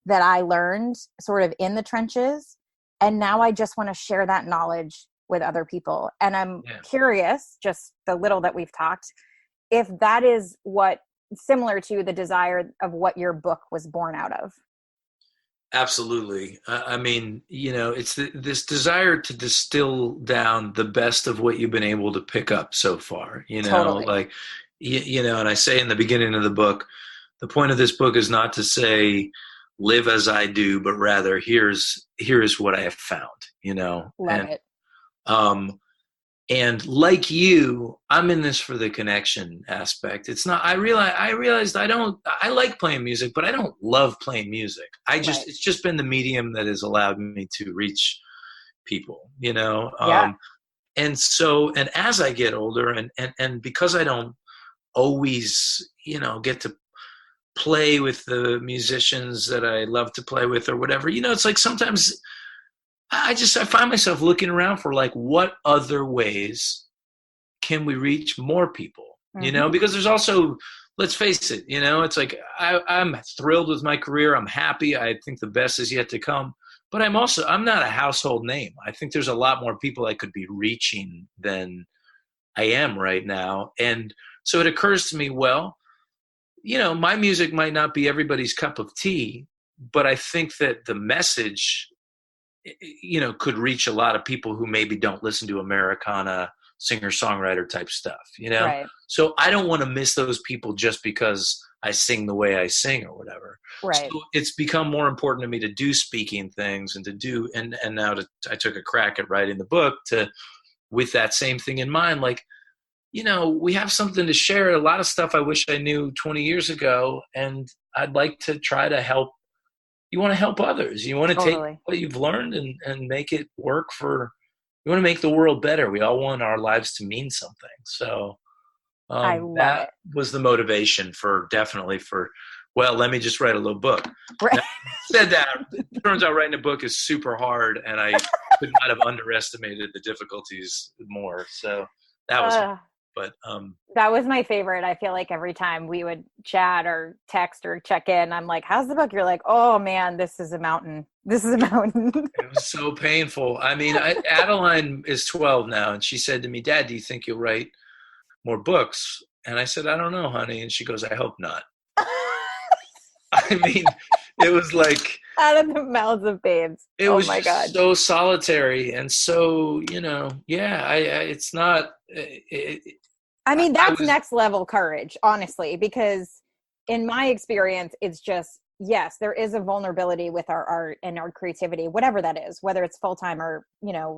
that I learned sort of in the trenches. And now I just want to share that knowledge with other people. And I'm Yeah. curious, just the little that we've talked, if that is what similar to the desire of what your book was born out of. Absolutely. I mean, you know, it's this desire to distill down the best of what you've been able to pick up so far, you know, Totally. like, you know, and I say in the beginning of the book, the point of this book is not to say, live as I do, but rather here's what I have found, you know, Love it. um, and like you, I'm in this for the connection aspect. It's not, I realized I like playing music, but I don't love playing music. Right. It's just been the medium that has allowed me to reach people, you know? Yeah. And so, and as I get older and because I don't always, you know, get to play with the musicians that I love to play with or whatever, you know, it's like sometimes I find myself looking around for like what other ways can we reach more people, you know, Mm-hmm. because there's also, let's face it, you know, it's like I'm thrilled with my career, I'm happy, I think the best is yet to come, but I'm not a household name. I think there's a lot more people I could be reaching than I am right now. And so it occurs to me, well, you know, my music might not be everybody's cup of tea, but I think that the message, you know, could reach a lot of people who maybe don't listen to Americana singer songwriter type stuff, you know? Right. So I don't want to miss those people just because I sing the way I sing or whatever. So Right. it's become more important to me to do speaking things and to do, and now I took a crack at writing the book with that same thing in mind. Like, you know, we have something to share. A lot of stuff I wish I knew 20 years ago. And I'd like to try to help. You want to help others. You want to take Totally. what you've learned and make it work for, you want to make the world better. We all want our lives to mean something. So I love that it. was the motivation for definitely for, well, let me just write a little book. Right. Now, said that, it turns out writing a book is super hard, and I could not have underestimated the difficulties more. So that was, Uh, but that was my favorite. I feel like every time we would chat or text or check in, I'm like, how's the book? You're like, oh man, this is a mountain. This is a mountain. it was so painful. I mean, Adeline is 12 now, and she said to me, "Dad, do you think you'll write more books?" And I said, "I don't know, honey." And she goes, "I hope not." I mean, it was like, Out of the mouths of babes. it Oh was my just God. so solitary and so, yeah, it's not, I mean, I that's was, next level courage, honestly, because in my experience, it's just, yes, there is a vulnerability with our art and our creativity, whatever that is, whether it's full time or,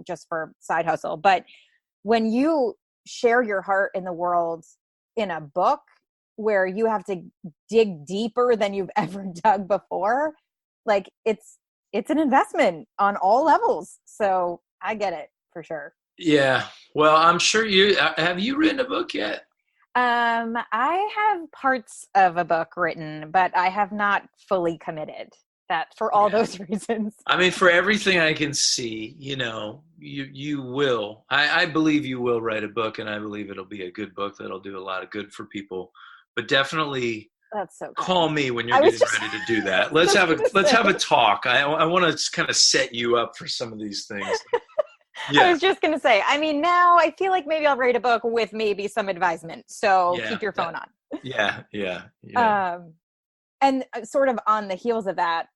just for side hustle. But when you share your heart in the world in a book where you have to dig deeper than you've ever dug before, like it's an investment on all levels. So I get it for sure. yeah. Well, I'm sure have you written a book yet? I have parts of a book written, but I have not fully committed that for all Yeah. those reasons. I mean, for everything I can see, you will. I believe you will write a book, and I believe it'll be a good book that'll do a lot of good for people. But definitely That's so call kind. me when you're I was getting just, ready to do that. just gonna Let's have a say, talk. I want to kind of set you up for some of these things. I Yeah, was just gonna say, I mean, now I feel like maybe I'll write a book with maybe some advisement. So yeah, keep your phone on. yeah. Um, and sort of on the heels of that,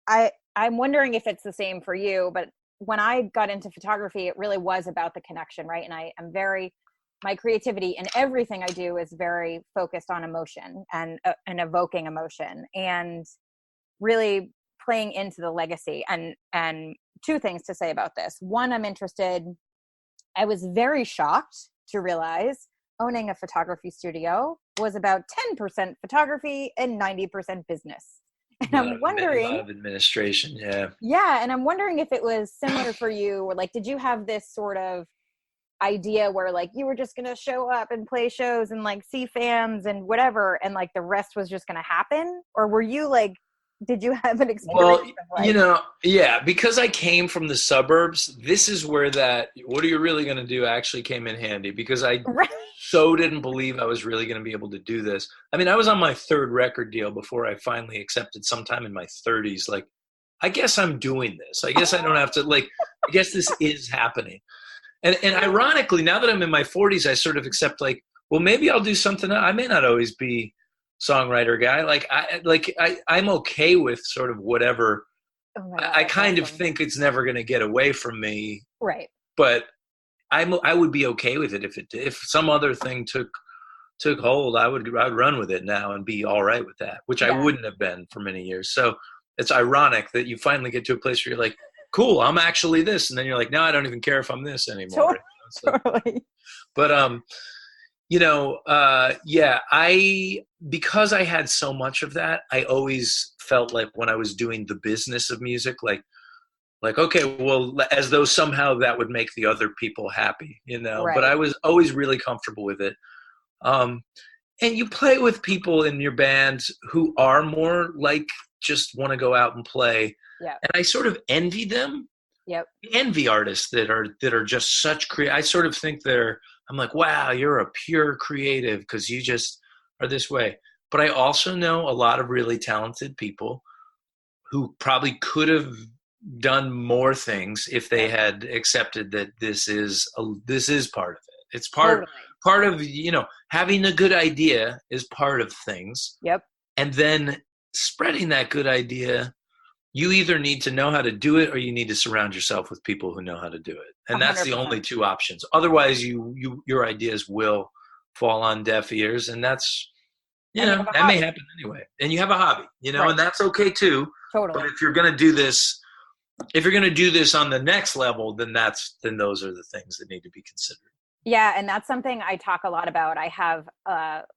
I'm wondering if it's the same for you, but when I got into photography, it really was about the connection, right? And I am very, my creativity and everything I do is very focused on emotion and evoking emotion and really playing into the legacy. And two things to say about this. One, I'm interested. I was very shocked to realize owning a photography studio was about 10% photography and 90% business. And I'm A lot wondering, of administration. Yeah. yeah, and I'm wondering if it was similar for you, or like, did you have this sort of idea where like you were just gonna show up and play shows and like see fans and whatever, and like the rest was just gonna happen? Or were you like, did you have an experience Well, of like, yeah, because I came from the suburbs, this is where that what are you really going to do actually came in handy because I right? so didn't believe I was really going to be able to do this. I mean, I was on my third record deal before I finally accepted sometime in my 30s. Like, I guess I'm doing this. I guess I don't have to, like, I guess this is happening. And ironically, now that I'm in my 40s, I sort of accept, like, well, maybe I'll do something. I may not always be songwriter guy. I'm okay with sort of whatever. Oh my God, I that's kind of awesome. think it's never going to get away from me, Right. but I would be okay with it if some other thing took hold. I'd run with it now and be all right with that, which I Yeah, wouldn't have been for many years. So it's ironic that you finally get to a place where you're like, cool, I'm actually this, and then you're like, no, I don't even care if I'm this anymore. totally. It's like, Totally. but yeah, because I had so much of that, I always felt like when I was doing the business of music, like okay, well, as though somehow that would make the other people happy, but I Right. was always really comfortable with it. um and you play with people in your band who are more like just want to go out and play, Yeah. and I sort of envy them. Yep. Envy artists that are just such I sort of think I'm like, wow, you're a pure creative because you just are this way. But I also know a lot of really talented people who probably could have done more things if they Yep. had accepted that this is part of it. It's Totally. part of having a good idea is part of things, Yep. and then spreading that good idea. You either need to know how to do it or you need to surround yourself with people who know how to do it. A And that's hundred the only percent. two options. Otherwise your ideas will fall on deaf ears, and that's And you have a that may hobby. happen anyway. And you have a hobby, and Right. that's okay too. But Totally. if you're going to do this on the next level, then those are the things that need to be considered. Yeah, and that's something I talk a lot about. I have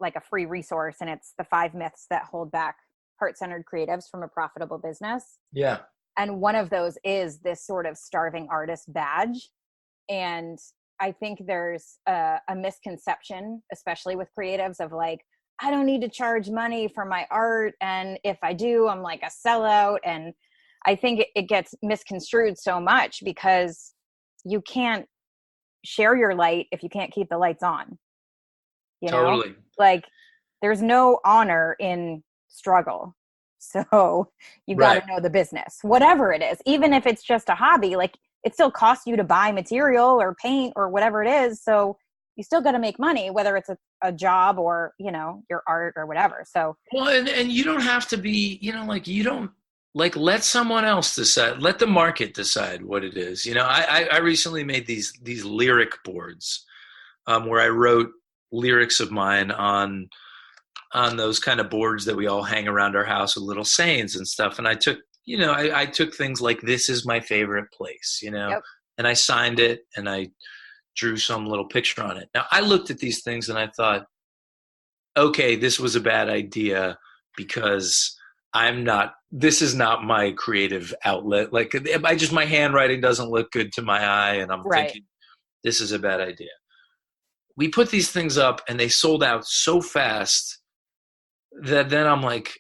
like a free resource, and it's the 5 myths that hold back heart-centered creatives from a profitable business. Yeah. And one of those is this sort of starving artist badge. And I think there's a misconception, especially with creatives, of like, I don't need to charge money for my art, and if I do, I'm like a sellout. And I think it gets misconstrued so much because you can't share your light if you can't keep the lights on, Totally. like there's no honor in struggle. So you got Right. to know the business, whatever it is, even if it's just a hobby, like it still costs you to buy material or paint or whatever it is. So you still got to make money, whether it's a job or, you know, your art or whatever. So, well, and you don't have to be, you know, like you don't like let someone else decide. Let the market decide what it is. You know, I recently made these lyric boards where I wrote lyrics of mine on those kind of boards that we all hang around our house with little sayings and stuff. And I took, you know, I took things like, this is my favorite place, you know, yep. and I signed it and I drew some little picture on it. Now I looked at these things and I thought, okay, this was a bad idea because this is not my creative outlet. Like my handwriting doesn't look good to my eye. And I'm thinking, this is a bad idea. We put these things up and they sold out so fast that then I'm like,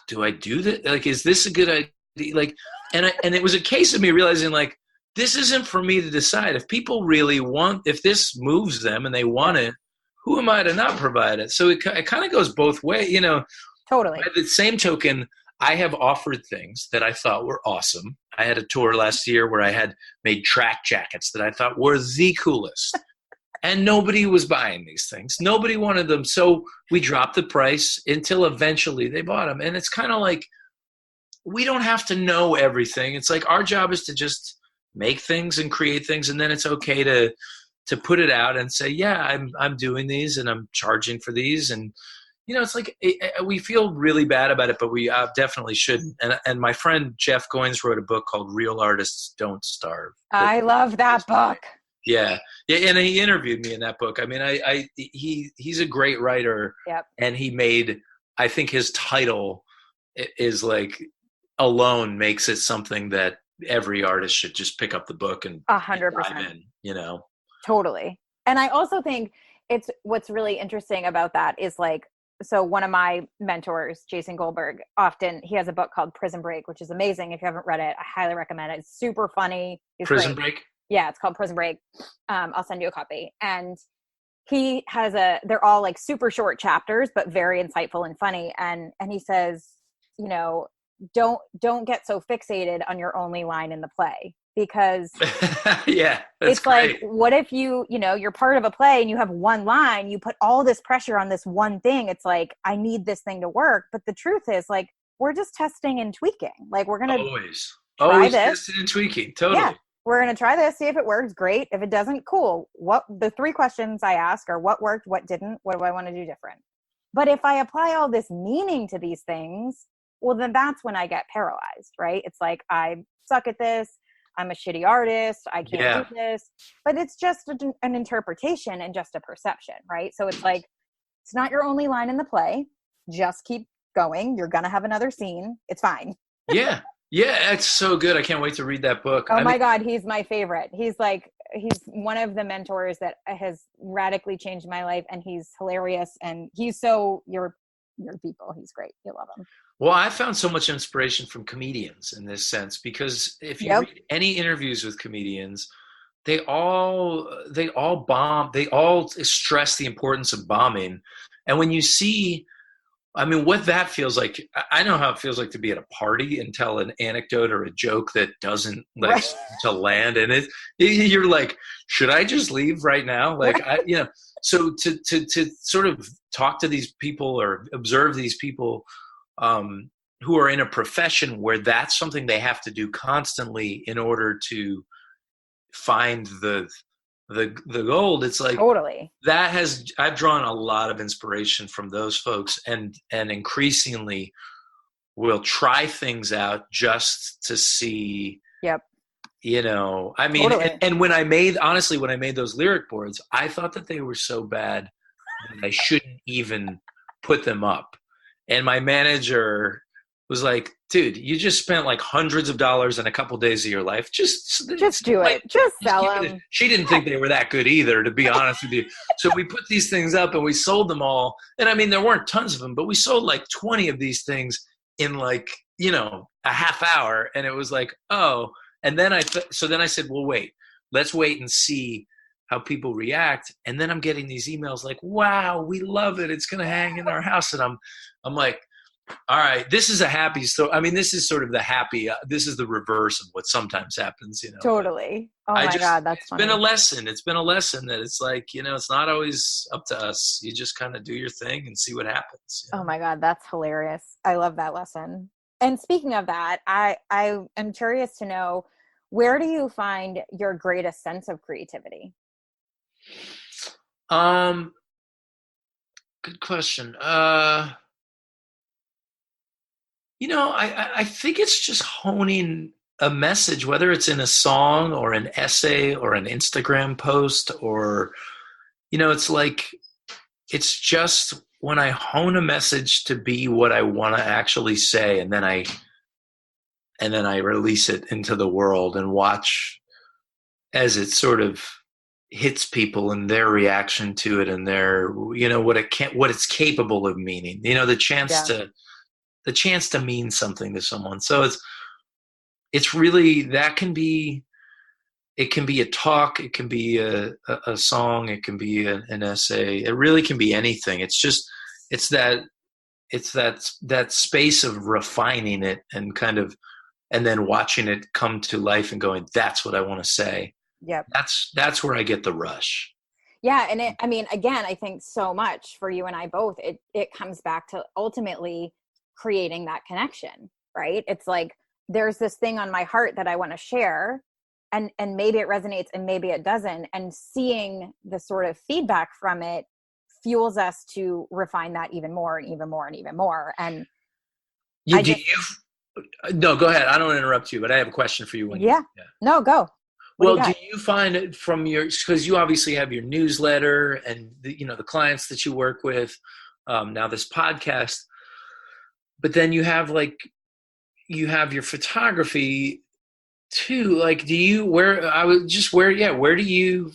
do I do that? Like, is this a good idea? Like, and it was a case of me realizing like, this isn't for me to decide. If people really if this moves them and they want it, who am I to not provide it? So it kind of goes both ways, you know. Totally. By the same token, I have offered things that I thought were awesome. I had a tour last year where I had made track jackets that I thought were the coolest. And nobody was buying these things. Nobody wanted them. So we dropped the price until eventually they bought them. And it's kind of like, we don't have to know everything. It's like our job is to just make things and create things. And then it's okay to put it out and say, yeah, I'm doing these and I'm charging for these. And, you know, it's like we feel really bad about it, but we definitely shouldn't. And my friend Jeff Goins wrote a book called Real Artists Don't Starve. I love that book. Yeah, and he interviewed me in that book. I mean, he's a great writer, yep. And he made. I think his title is like alone makes it something that every artist should just pick up the book and 100%. You know, totally. And I also think what's really interesting about that is like, so one of my mentors, Jason Goldberg, he has a book called Prison Break, which is amazing. If you haven't read it, I highly recommend it. It's super funny. Prison Break. Yeah, it's called Prison Break. I'll send you a copy. And he has they're all like super short chapters, but very insightful and funny. And he says, you know, don't get so fixated on your only line in the play, because yeah, it's great. Like, what if you're part of a play and you have one line, you put all this pressure on this one thing. It's like, I need this thing to work. But the truth is, like, we're just testing and tweaking. Like, we're going to always testing and tweaking. Totally. Yeah. We're going to try this, see if it works. Great. If it doesn't, cool. The 3 questions I ask are what worked, what didn't, what do I want to do different? But if I apply all this meaning to these things, well, then that's when I get paralyzed, right? It's like, I suck at this. I'm a shitty artist. I can't do this. But it's just an interpretation and just a perception, right? So it's like, it's not your only line in the play. Just keep going. You're going to have another scene. It's fine. Yeah. Yeah, it's so good. I can't wait to read that book. Oh my God, he's my favorite. He's one of the mentors that has radically changed my life, and he's hilarious, and he's so your people. He's great. You love him. Well, I found so much inspiration from comedians in this sense, because if you read any interviews with comedians, they all bomb. They all stress the importance of bombing. And when you see, I mean, what that feels like, I know how it feels like to be at a party and tell an anecdote or a joke that doesn't to land. And you're like, should I just leave right now? Like, so to sort of talk to these people or observe these people who are in a profession where that's something they have to do constantly in order to find the gold. It's like, totally. I've drawn a lot of inspiration from those folks, and increasingly will try things out just to see. Yep. You know, I mean, totally. And when I made those lyric boards, I thought that they were so bad that I shouldn't even put them up. And my manager was like, dude, you just spent like hundreds of dollars in a couple days of your life. Just do it. Just sell them. She didn't think they were that good either, to be honest with you. So we put these things up and we sold them all. And I mean, there weren't tons of them, but we sold like 20 of these things in like, you know, a half hour. And it was like, oh. And then so then I said, well, let's wait and see how people react. And then I'm getting these emails like, wow, we love it. It's going to hang in our house. And I'm like, All right, this is a happy story. I mean, this is sort of the happy. This is the reverse of what sometimes happens, But Totally. Oh I my just, God, that's it's been a funny. lesson. It's been a lesson that it's like, it's not always up to us. You just kind of do your thing and see what happens. Oh my God, that's hilarious. I love that lesson. And speaking of that, I am curious to know, where do you find your greatest sense of creativity? Um, Good question. I think it's just honing a message, whether it's in a song or an essay or an Instagram post, or, it's like, it's just when I hone a message to be what I want to actually say, and then I release it into the world and watch as it sort of hits people and their reaction to it and their, what it's capable of meaning, Yeah. the chance to mean something to someone. So it's really, that can be, it can be a talk, it can be a song, it can be an essay, it really can be anything. It's that that space of refining it and kind of, and then watching it come to life and going, that's what I want to say. Yep. That's where I get the rush. Yeah, and I mean, again, I think so much for you and I both, it comes back to ultimately creating that connection, right? It's like there's this thing on my heart that I want to share, and maybe it resonates and maybe it doesn't, and seeing the sort of feedback from it fuels us to refine that even more and even more and even more. And You I do just, you No, go ahead. I don't want to interrupt you, but I have a question for you when you yeah, yeah. no, go. What do you Well, do got? you find it from your, because you obviously have your newsletter and the clients that you work with, now this podcast, but then you have your photography too. Like, do you, where do you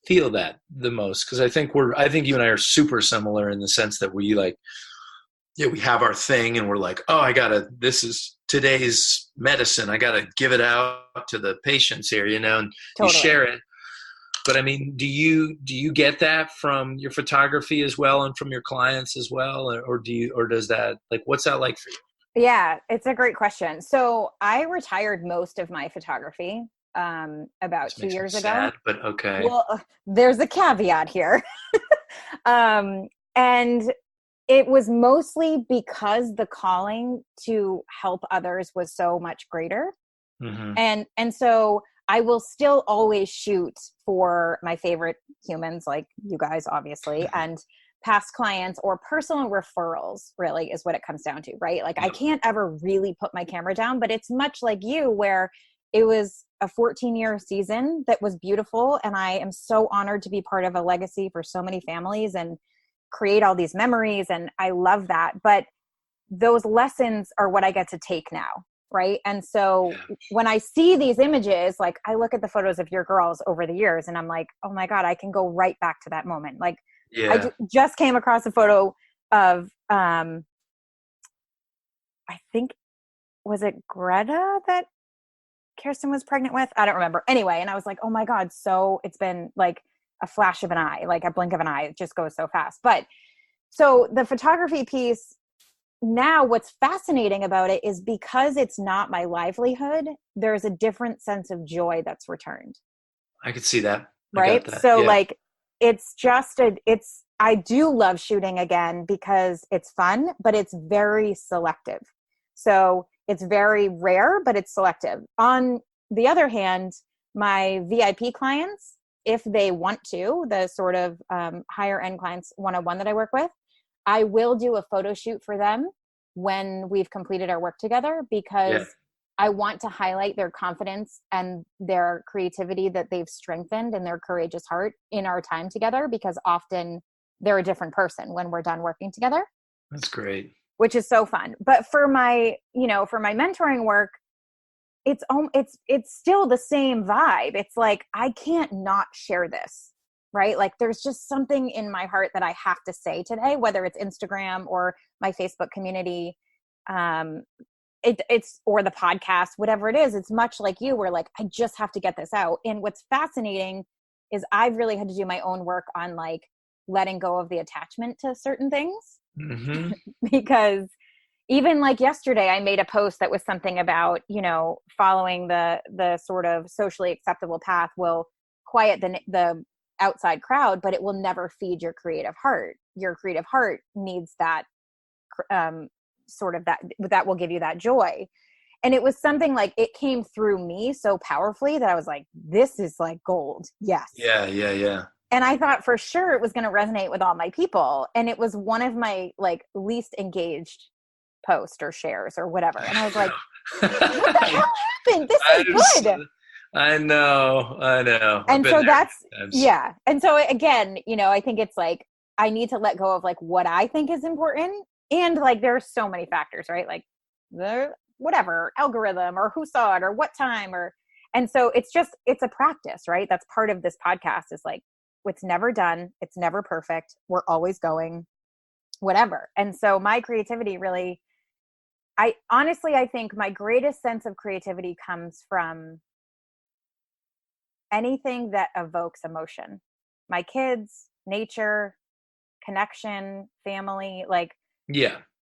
feel that the most? Because I think you and I are super similar in the sense that we like, yeah, we have our thing and we're like, oh, this is today's medicine. I gotta give it out to the patients here, and you Totally. share it. But I mean, do you get that from your photography as well and from your clients as well, or does that, like, what's that like for you? Yeah, it's a great question. So I retired most of my photography about This two makes me years ago. sad, but okay. Well, there's a caveat here. um, and it was mostly because the calling to help others was so much greater. Hmm. And so I will still always shoot for my favorite humans, like you guys, obviously, and past clients or personal referrals, really, is what it comes down to, right? Like I Yep. can't ever really put my camera down, but it's much like you, where it was a 14-year season that was beautiful. And I am so honored to be part of a legacy for so many families and create all these memories. And I love that. But those lessons are what I get to take now. Right. And so Yeah. when I see these images, like I look at the photos of your girls over the years and I'm like, oh my God, I can go right back to that moment. Like Yeah. just came across a photo of, I think, was it Greta that Kirsten was pregnant with? I don't remember. Anyway. And I was like, oh my God. So it's been like a flash of an eye, like a blink of an eye. It just goes so fast. But so the photography piece, now what's fascinating about it is because it's not my livelihood, there's a different sense of joy that's returned. I could see that. I got Right. that. So Yeah. like I do love shooting again because it's fun, but it's very selective. So it's very rare, but it's selective. On the other hand, my VIP clients, if they want to, the sort of higher end clients 101 that I work with, I will do a photo shoot for them when we've completed our work together, Yeah. because I want to highlight their confidence and their creativity that they've strengthened and their courageous heart in our time together, because often they're a different person when we're done working together, That's great. which is so fun. But for my, for my mentoring work, it's still the same vibe. It's like I can't not share this, right? Like there's just something in my heart that I have to say today, whether it's Instagram or my Facebook community, um, it's or the podcast, whatever it is. It's much like you, where like I just have to get this out. And what's fascinating is I've really had to do my own work on like letting go of the attachment to certain things Hmm. because even like yesterday, I made a post that was something about, following the sort of socially acceptable path will quiet the outside crowd, but it will never feed your creative heart. Your creative heart needs that sort of that will give you that joy. And it was something like, it came through me so powerfully that I was like, this is like gold. Yes. Yeah. And I thought for sure it was going to resonate with all my people. And it was one of my like least engaged posts or shares or whatever. And I was like, what the hell happened? This is good. I know. And so that's, yeah. And so again, I think it's like, I need to let go of like what I think is important. And like, there's so many factors, right? Like the whatever algorithm or who saw it or what time and so it's a practice, right? That's part of this podcast is like, it's never done. It's never perfect. We're always going, whatever. And so my creativity really, I think my greatest sense of creativity comes from anything that evokes emotion. My kids, nature, connection, family, like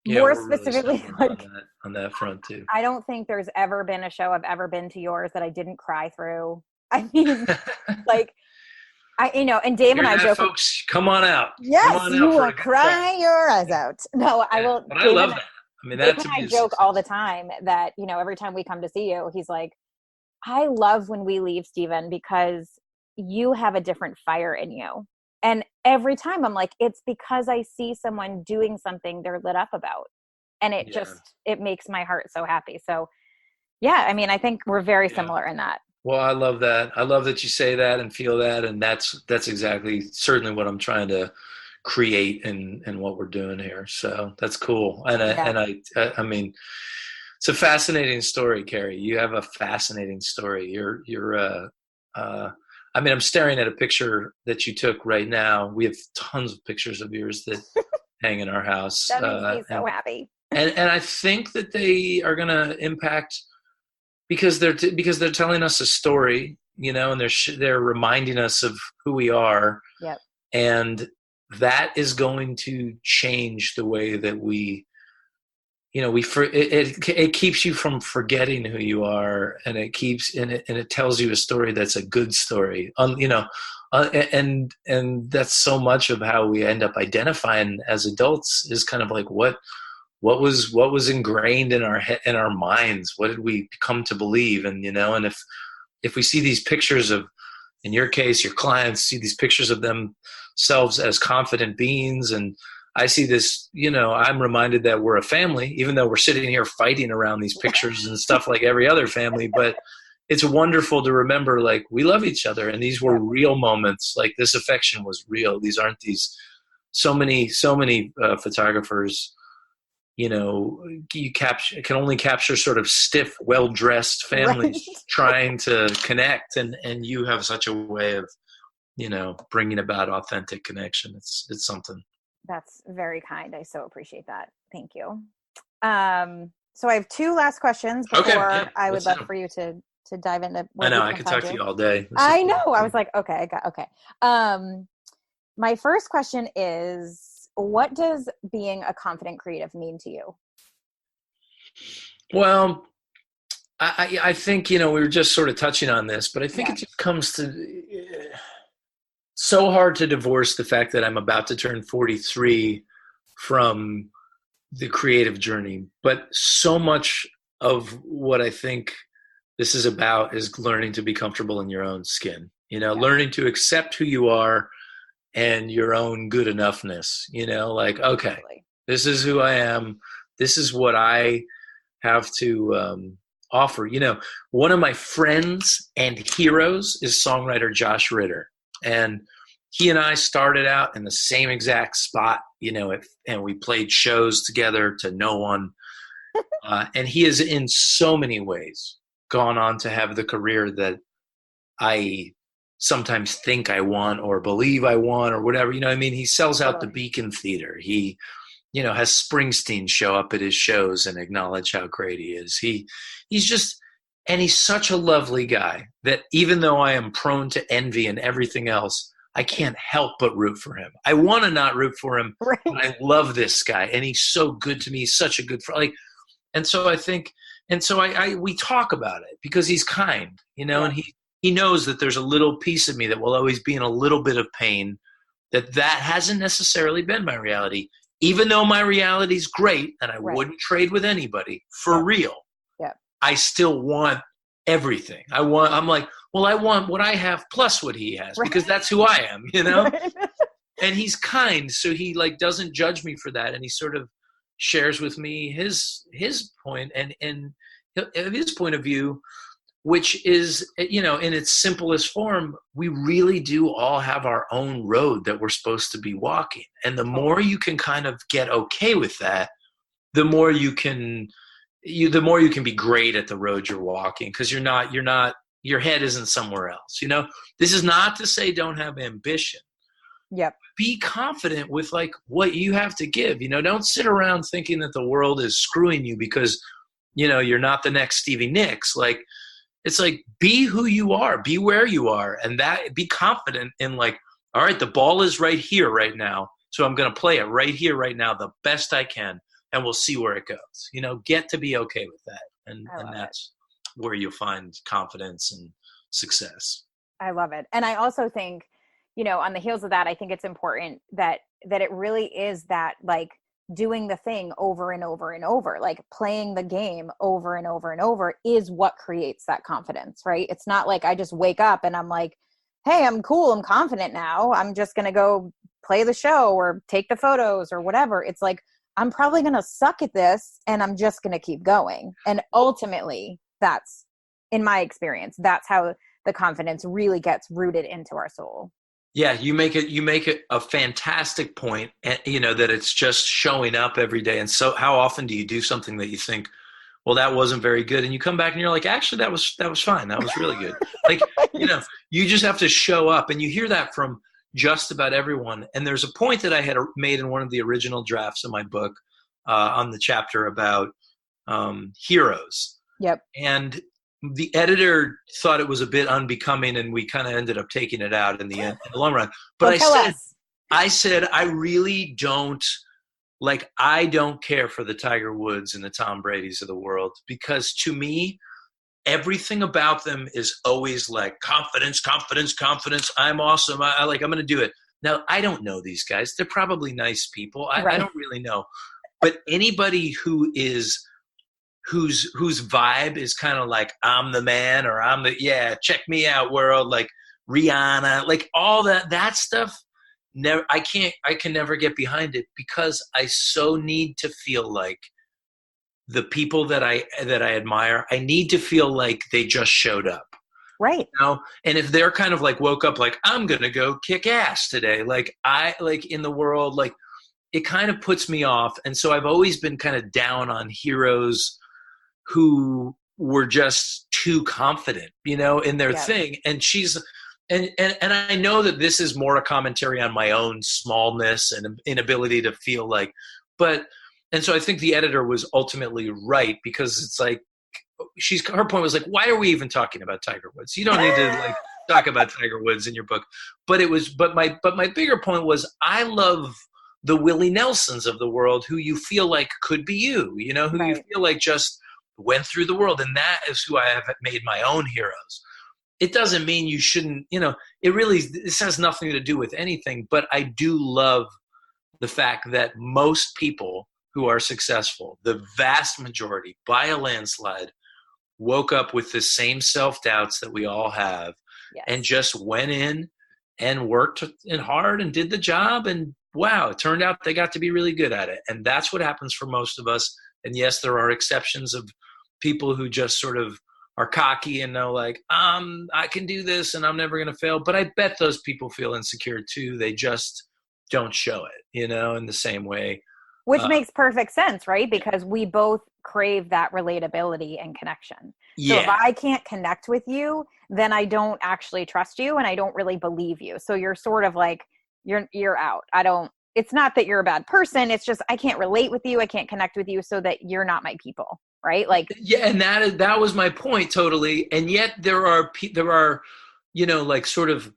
more specifically, really like on that front too. I don't think there's ever been a show I've ever been to yours that I didn't cry through. I mean, like, and Dave and I joke, folks, come on out. Yes, you will cry your eyes out. No, I will. But I love that. I mean, that's I joke all the time that, every time we come to see you, he's like, I love when we leave, Stephen, because you have a different fire in you. And every time I'm like, it's because I see someone doing something they're lit up about. And it it makes my heart so happy. So yeah, I mean, I think we're very similar in that. Well, I love that. I love that you say that and feel that. And that's exactly certainly what I'm trying to create and what we're doing here. So that's cool. And I mean, it's a fascinating story, Carrie. You have a fascinating story. I mean, I'm staring at a picture that you took right now. We have tons of pictures of yours that hang in our house. That makes me so happy. And I think that they are going to impact because they're telling us a story, and they're reminding us of who we are. Yep. And that is going to change the way that we, it keeps you from forgetting who you are, and it tells you a story that's a good story. And that's so much of how we end up identifying as adults is kind of like what was ingrained in our minds. What did we come to believe? And and if we see these pictures of, in your case, your clients see these pictures of themselves as confident beings, and I see this, I'm reminded that we're a family, even though we're sitting here fighting around these pictures and stuff like every other family. But it's wonderful to remember, like, we love each other, and these were real moments. Like, this affection was real. These aren't these so many photographers. You can only capture sort of stiff, well-dressed families trying to connect, and you have such a way of, bringing about authentic connection. It's something. That's very kind. I so appreciate that. Thank you. So I have two last questions before I would love for you to dive into. I know I could talk to you all day. I know. I was like, okay. My first question is, what does being a confident creative mean to you? Well, I think, we were just sort of touching on this, but I think it just comes to so hard to divorce the fact that I'm about to turn 43 from the creative journey. But so much of what I think this is about is learning to be comfortable in your own skin, learning to accept who you are and your own good enoughness, like, okay, this is who I am. This is what I have to offer. One of my friends and heroes is songwriter Josh Ritter. And he and I started out in the same exact spot, and we played shows together to no one. And he has in so many ways gone on to have the career that I sometimes think I want or believe I want or whatever. He sells out the Beacon Theater. He, has Springsteen show up at his shows and acknowledge how great he is. And he's such a lovely guy that even though I am prone to envy and everything else, I can't help but root for him. I want to not root for him, Right. but I love this guy, and he's so good to me. He's such a good friend. Like, and so I think, and so we talk about it because he's kind, Yeah. and he knows that there's a little piece of me that will always be in a little bit of pain. That hasn't necessarily been my reality, even though my reality is great, and I Right. wouldn't trade with anybody for Yep. real. Yep. I still want everything. I'm like, well, I want what I have plus what he has because that's who I am, Right. And he's kind, so he like doesn't judge me for that, and he sort of shares with me his point and his point of view, which is, in its simplest form, we really do all have our own road that we're supposed to be walking, and the more you can kind of get okay with that, the more you can be great at the road you're walking, because your head isn't somewhere else. This is not to say don't have ambition. Yep. Be confident with like what you have to give. Don't sit around thinking that the world is screwing you because you're not the next Stevie Nicks. Like, it's like, be who you are, be where you are, and that be confident in like, all right, the ball is right here right now, so I'm going to play it right here right now the best I can, and we'll see where it goes. Get to be okay with that, and that's where you'll find confidence and success. I love it. And I also think, on the heels of that, I think it's important that it really is that, like, doing the thing over and over and over, like playing the game over and over and over is what creates that confidence, right? It's not like I just wake up and I'm like, hey, I'm cool, I'm confident now, I'm just going to go play the show or take the photos or whatever. It's like, I'm probably going to suck at this and I'm just going to keep going. And ultimately, that's, in my experience, that's how the confidence really gets rooted into our soul. Yeah, you make it a fantastic point, that it's just showing up every day. And so how often do you do something that you think, well, that wasn't very good, and you come back and you're like, actually, that was fine. That was really good. Like, you just have to show up, and you hear that from just about everyone. And there's a point that I had made in one of the original drafts of my book, on the chapter about heroes. Yep. And the editor thought it was a bit unbecoming, and we kind of ended up taking it out in the end, in the long run. But I said, I really don't, like, I don't care for the Tiger Woods and the Tom Bradys of the world, because to me, everything about them is always like confidence, confidence, confidence. I'm awesome. I'm going to do it. Now, I don't know these guys. They're probably nice people. I don't really know. But anybody whose vibe is kind of like, I'm the man, or check me out world, like Rihanna, like all that stuff. I can never get behind it, because I so need to feel like the people that I admire, I need to feel like they just showed up. Right. And if they're kind of like woke up, like, I'm going to go kick ass today, like in the world, like, it kind of puts me off. And so I've always been kind of down on heroes who were just too confident, in their thing. And and I know that this is more a commentary on my own smallness and inability to feel like, and so I think the editor was ultimately right, because it's like, her point was like, why are we even talking about Tiger Woods? You don't need to like talk about Tiger Woods in your book. But my bigger point was, I love the Willie Nelsons of the world, who you feel like could be you, who you feel like just went through the world. And that is who I have made my own heroes. It doesn't mean you shouldn't, this has nothing to do with anything, but I do love the fact that most people who are successful, the vast majority, by a landslide, woke up with the same self-doubts that we all have, and just went in and worked hard and did the job. And wow, it turned out they got to be really good at it. And that's what happens for most of us. And yes, there are exceptions of people who just sort of are cocky and know, like, I can do this and I'm never going to fail. But I bet those people feel insecure too. They just don't show it, in the same way. Which makes perfect sense, right? Because we both crave that relatability and connection. So if I can't connect with you, then I don't actually trust you, and I don't really believe you. So you're sort of like, you're out. It's not that you're a bad person. It's just, I can't relate with you. I can't connect with you, so that you're not my people. Right. Like, and that was my point. Totally. And yet there are, like, sort of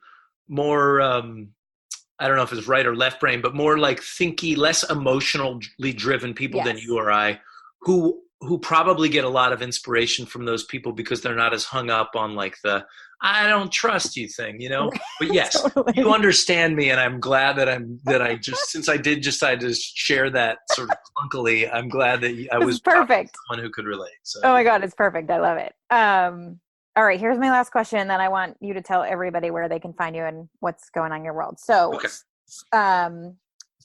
more I don't know if it's right or left brain, but more like thinky, less emotionally driven people than Yes. you or I, who probably get a lot of inspiration from those people because they're not as hung up on like the I don't trust you thing, you know. But yes, Totally. you understand me, and I'm glad that I just since I did decide to share that sort of clunkily, I'm glad that I This was is perfect. someone who could relate. So Oh my God, it's perfect. I love it. All right, here's my last question. Then I want you to tell everybody where they can find you and what's going on in your world. So, okay.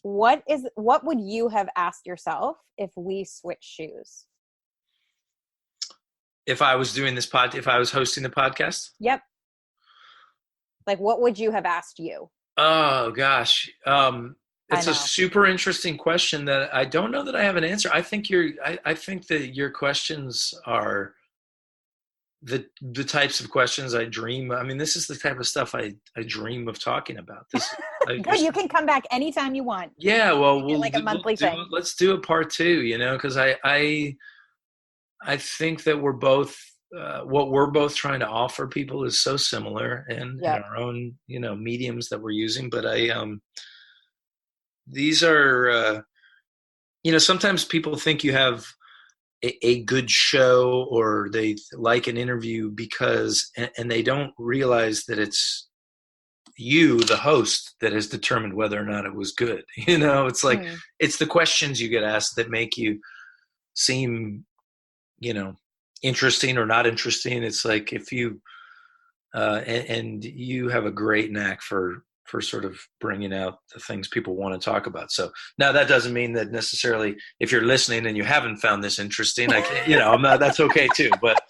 what would you have asked yourself if we switched shoes? If I was doing this if I was hosting the podcast? Yep. Like, what would you have asked you? Oh gosh. I It's a know. super interesting question that I don't know that I have an answer. I think that your questions are the types of questions I dream. I mean, this is the type of stuff I dream of talking about. This like Good. You can come back anytime you want. yeah, well, Make it like a monthly thing. let's do a part two, you know, because I think that we're both what we're both trying to offer people is so similar in Yep. our own, you know, mediums that we're using. But these are you know, sometimes people think you have a good show or they like an interview because and they don't realize that it's you, the host, that has determined whether or not it was good. You know, it's like it's the questions you get asked that make you seem, you know, interesting or not interesting. It's like if you and you have a great knack for sort of bringing out the things people want to talk about. So now that doesn't mean that necessarily if you're listening and you haven't found this interesting, I can't, you know, I'm not, that's okay too. But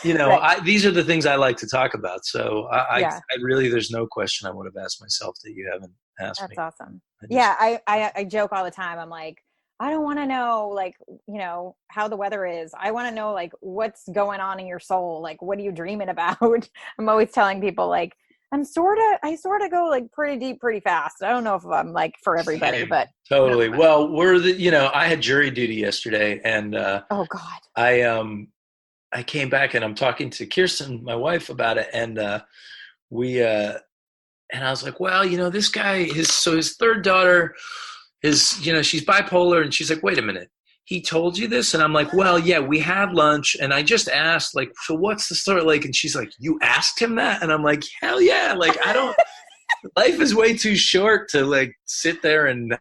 you know, Right. these are the things I like to talk about. So Yeah. I really, there's no question I would have asked myself that you haven't asked That's me. awesome. Just, Yeah, I joke all the time. I'm like, I don't want to know like, how the weather is. I want to know like what's going on in your soul. Like what are you dreaming about? I'm always telling people like I sort of go like pretty deep pretty fast. I don't know if I'm like for everybody, same. but Totally. Well, you know, I had jury duty yesterday and oh God. I came back and I'm talking to Kirsten, my wife, about it, and we and I was like, well, you know, this guy, his third daughter is, you know, she's bipolar, and she's like, wait a minute, he told you this? And I'm like, well, yeah, we had lunch, and I just asked, like, so what's the story like? And she's like, you asked him that? And I'm like, hell yeah, like I don't. Life is way too short to like sit there and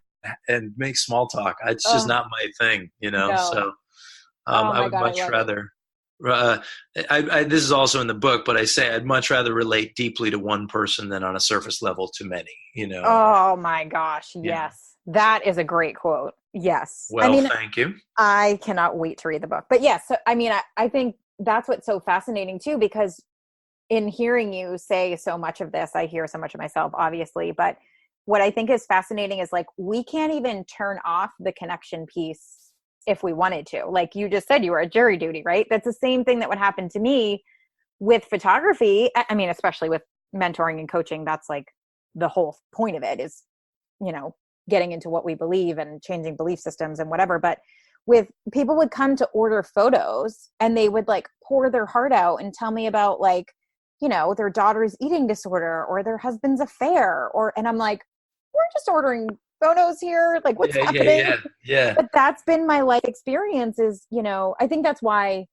make small talk. It's just Oh not my thing, you know. no. So Oh I my would God, I much love it. rather. Uh, this is also in the book, but I say I'd much rather relate deeply to one person than on a surface level to many. You know. Oh my gosh, You know. yes. That is a great quote. Yes. I Well, mean, thank you. I cannot wait to read the book. But yes, so, I mean, I think that's what's so fascinating too, because in hearing you say so much of this, I hear so much of myself, obviously. But what I think is fascinating is like, we can't even turn off the connection piece if we wanted to. Like you just said, you were at jury duty, right? That's the same thing that would happen to me with photography. I mean, especially with mentoring and coaching, that's like the whole point of it is, getting into what we believe and changing belief systems and whatever. But with people would come to order photos and they would like pour their heart out and tell me about like, their daughter's eating disorder or their husband's affair and I'm like, we're just ordering photos here. Like what's happening? Yeah. But that's been my life experience is, I think that's why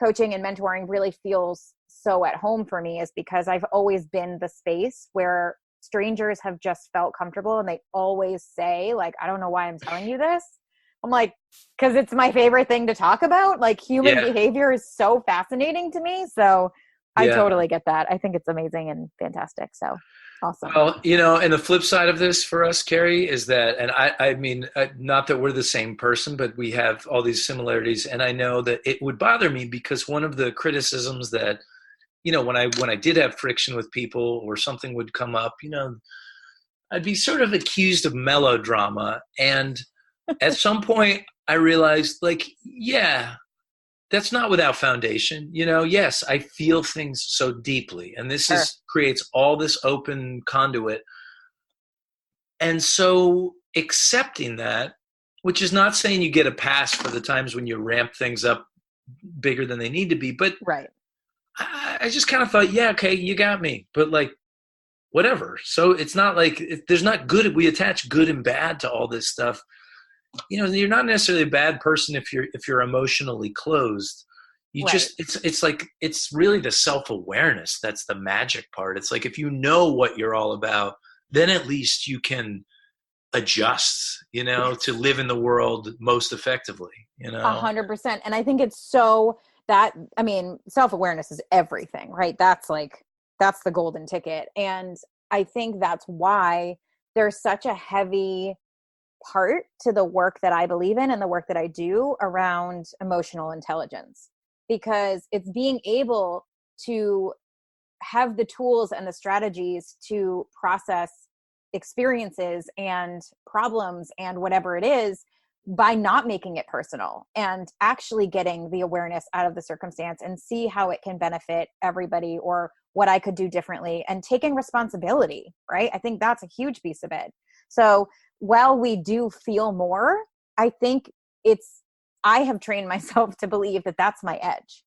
coaching and mentoring really feels so at home for me is because I've always been the space where strangers have just felt comfortable and they always say like, I don't know why I'm telling you this. I'm like, because it's my favorite thing to talk about. Like human Yeah. behavior is so fascinating to me. So I Yeah. totally get that. I think it's amazing and fantastic. So awesome. Well, and the flip side of this for us, Carrie, is that, and I mean, not that we're the same person, but we have all these similarities. And I know that it would bother me because one of the criticisms that, when I did have friction with people or something would come up, I'd be sort of accused of melodrama. And at some point I realized like, yeah, that's not without foundation. Yes, I feel things so deeply and this Sure. creates all this open conduit. And so accepting that, which is not saying you get a pass for the times when you ramp things up bigger than they need to be, but Right. I just kind of thought, yeah, okay, you got me. But like, whatever. So it's not like there's not good. We attach good and bad to all this stuff. You're not necessarily a bad person if you're emotionally closed. You Right. just, it's like, it's really the self-awareness that's the magic part. It's like, if you know what you're all about, then at least you can adjust, to live in the world most effectively, 100%. And I think it's so self-awareness is everything, right? That's the golden ticket. And I think that's why there's such a heavy part to the work that I believe in and the work that I do around emotional intelligence, because it's being able to have the tools and the strategies to process experiences and problems and whatever it is by not making it personal and actually getting the awareness out of the circumstance and see how it can benefit everybody or what I could do differently and taking responsibility, right? I think that's a huge piece of it. So while we do feel more, I think I have trained myself to believe that that's my edge.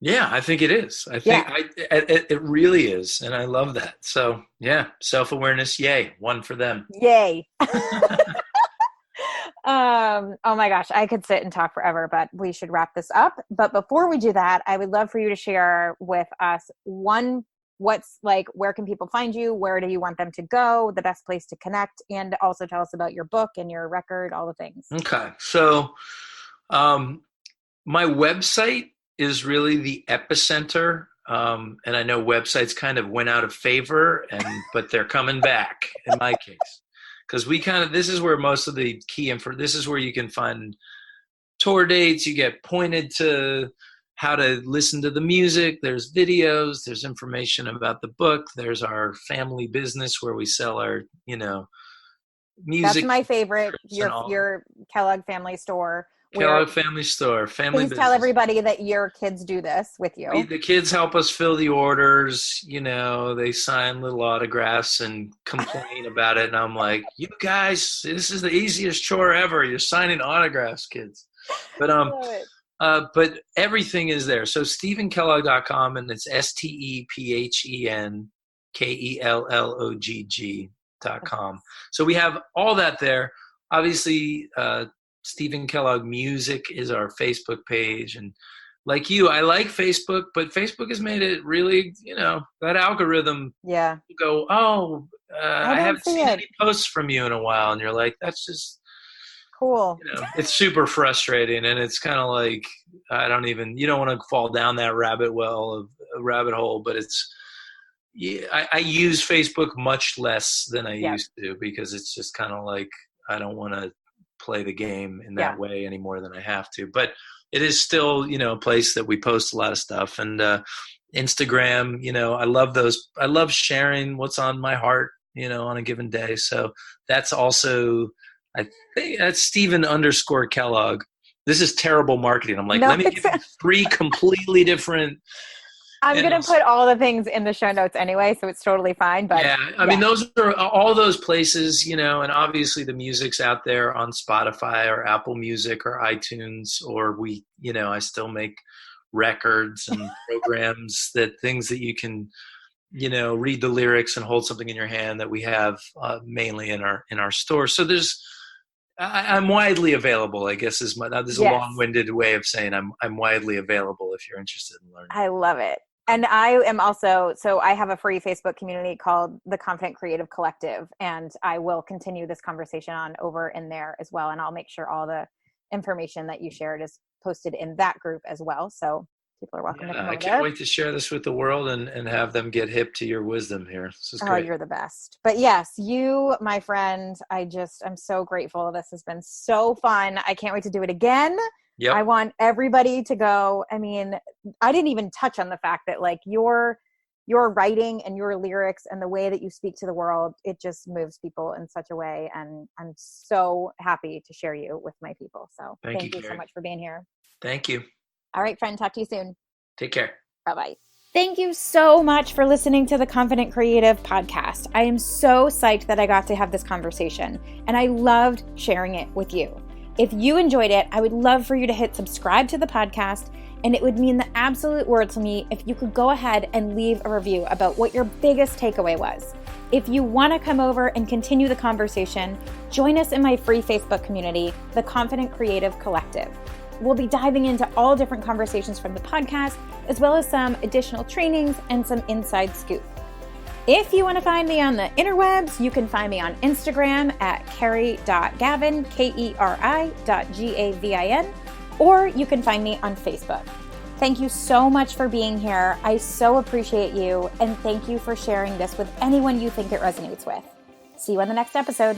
Yeah, I think it is. I think it really is. And I love that. So yeah, self-awareness. Yay. One for them. Yay. Oh my gosh, I could sit and talk forever, but we should wrap this up. But before we do that, I would love for you to share with us where can people find you? Where do you want them to go? The best place to connect, and also tell us about your book and your record, all the things. Okay. So, my website is really the epicenter. And I know websites kind of went out of favor but they're coming back in my case. Because this is where most of the key this is where you can find tour dates. You get pointed to how to listen to the music. There's videos. There's information about the book. There's our family business where we sell our, music. That's my favorite. Your Kellogg family store. Kellogg family store. Family Please business. tell everybody that your kids do this with you. The kids help us fill the orders. They sign little autographs and complain about it. And I'm like, you guys, this is the easiest chore ever. You're signing autographs, kids. But everything is there. So StephenKellogg.com, and it's StephenKellogg.com. So we have all that there. Obviously, Stephen Kellogg Music is our Facebook page. And like you, I like Facebook, but Facebook has made it really, that algorithm go, I haven't seen any posts from you in a while. And you're like, that's just cool. It's super frustrating. And it's kind of like, you don't want to fall down that rabbit hole, but I use Facebook much less than I used to, because it's just kind of like, I don't want to play the game in that way any more than I have to. But it is still, a place that we post a lot of stuff. And Instagram, I love those. I love sharing what's on my heart, on a given day. So that's also, I think that's Stephen_Kellogg. This is terrible marketing. I'm like, let me give you 3 completely different. I'm going to put all the things in the show notes anyway, so it's totally fine. But I mean, those are all those places, and obviously the music's out there on Spotify or Apple Music or iTunes, or I still make records and programs things that you can, read the lyrics and hold something in your hand, that we have mainly in our store. So I'm widely available, I guess this is a long-winded way of saying I'm widely available if you're interested in learning. I love it. And I am also, I have a free Facebook community called the Confident Creative Collective, and I will continue this conversation on over in there as well. And I'll make sure all the information that you shared is posted in that group as well. So people are welcome to come over. I can't wait to share this with the world and have them get hip to your wisdom here. This is great. You're the best. But yes, you, my friend, I'm so grateful. This has been so fun. I can't wait to do it again. Yep. I want everybody to go. I mean, I didn't even touch on the fact that your writing and your lyrics and the way that you speak to the world, it just moves people in such a way. And I'm so happy to share you with my people. So thank you so much for being here. Thank you. All right, friend. Talk to you soon. Take care. Bye-bye. Thank you so much for listening to the Confident Creative podcast. I am so psyched that I got to have this conversation, and I loved sharing it with you. If you enjoyed it, I would love for you to hit subscribe to the podcast And it would mean the absolute world to me if you could go ahead and leave a review about what your biggest takeaway was. If you want to come over and continue the conversation, join us in my free Facebook community, the Confident Creative Collective. We'll be diving into all different conversations from the podcast, as well as some additional trainings and some inside scoop. If you want to find me on the interwebs, you can find me on Instagram at Keri.Gavin, Keri.Gavin, or you can find me on Facebook. Thank you so much for being here. I so appreciate you, and thank you for sharing this with anyone you think it resonates with. See you on the next episode.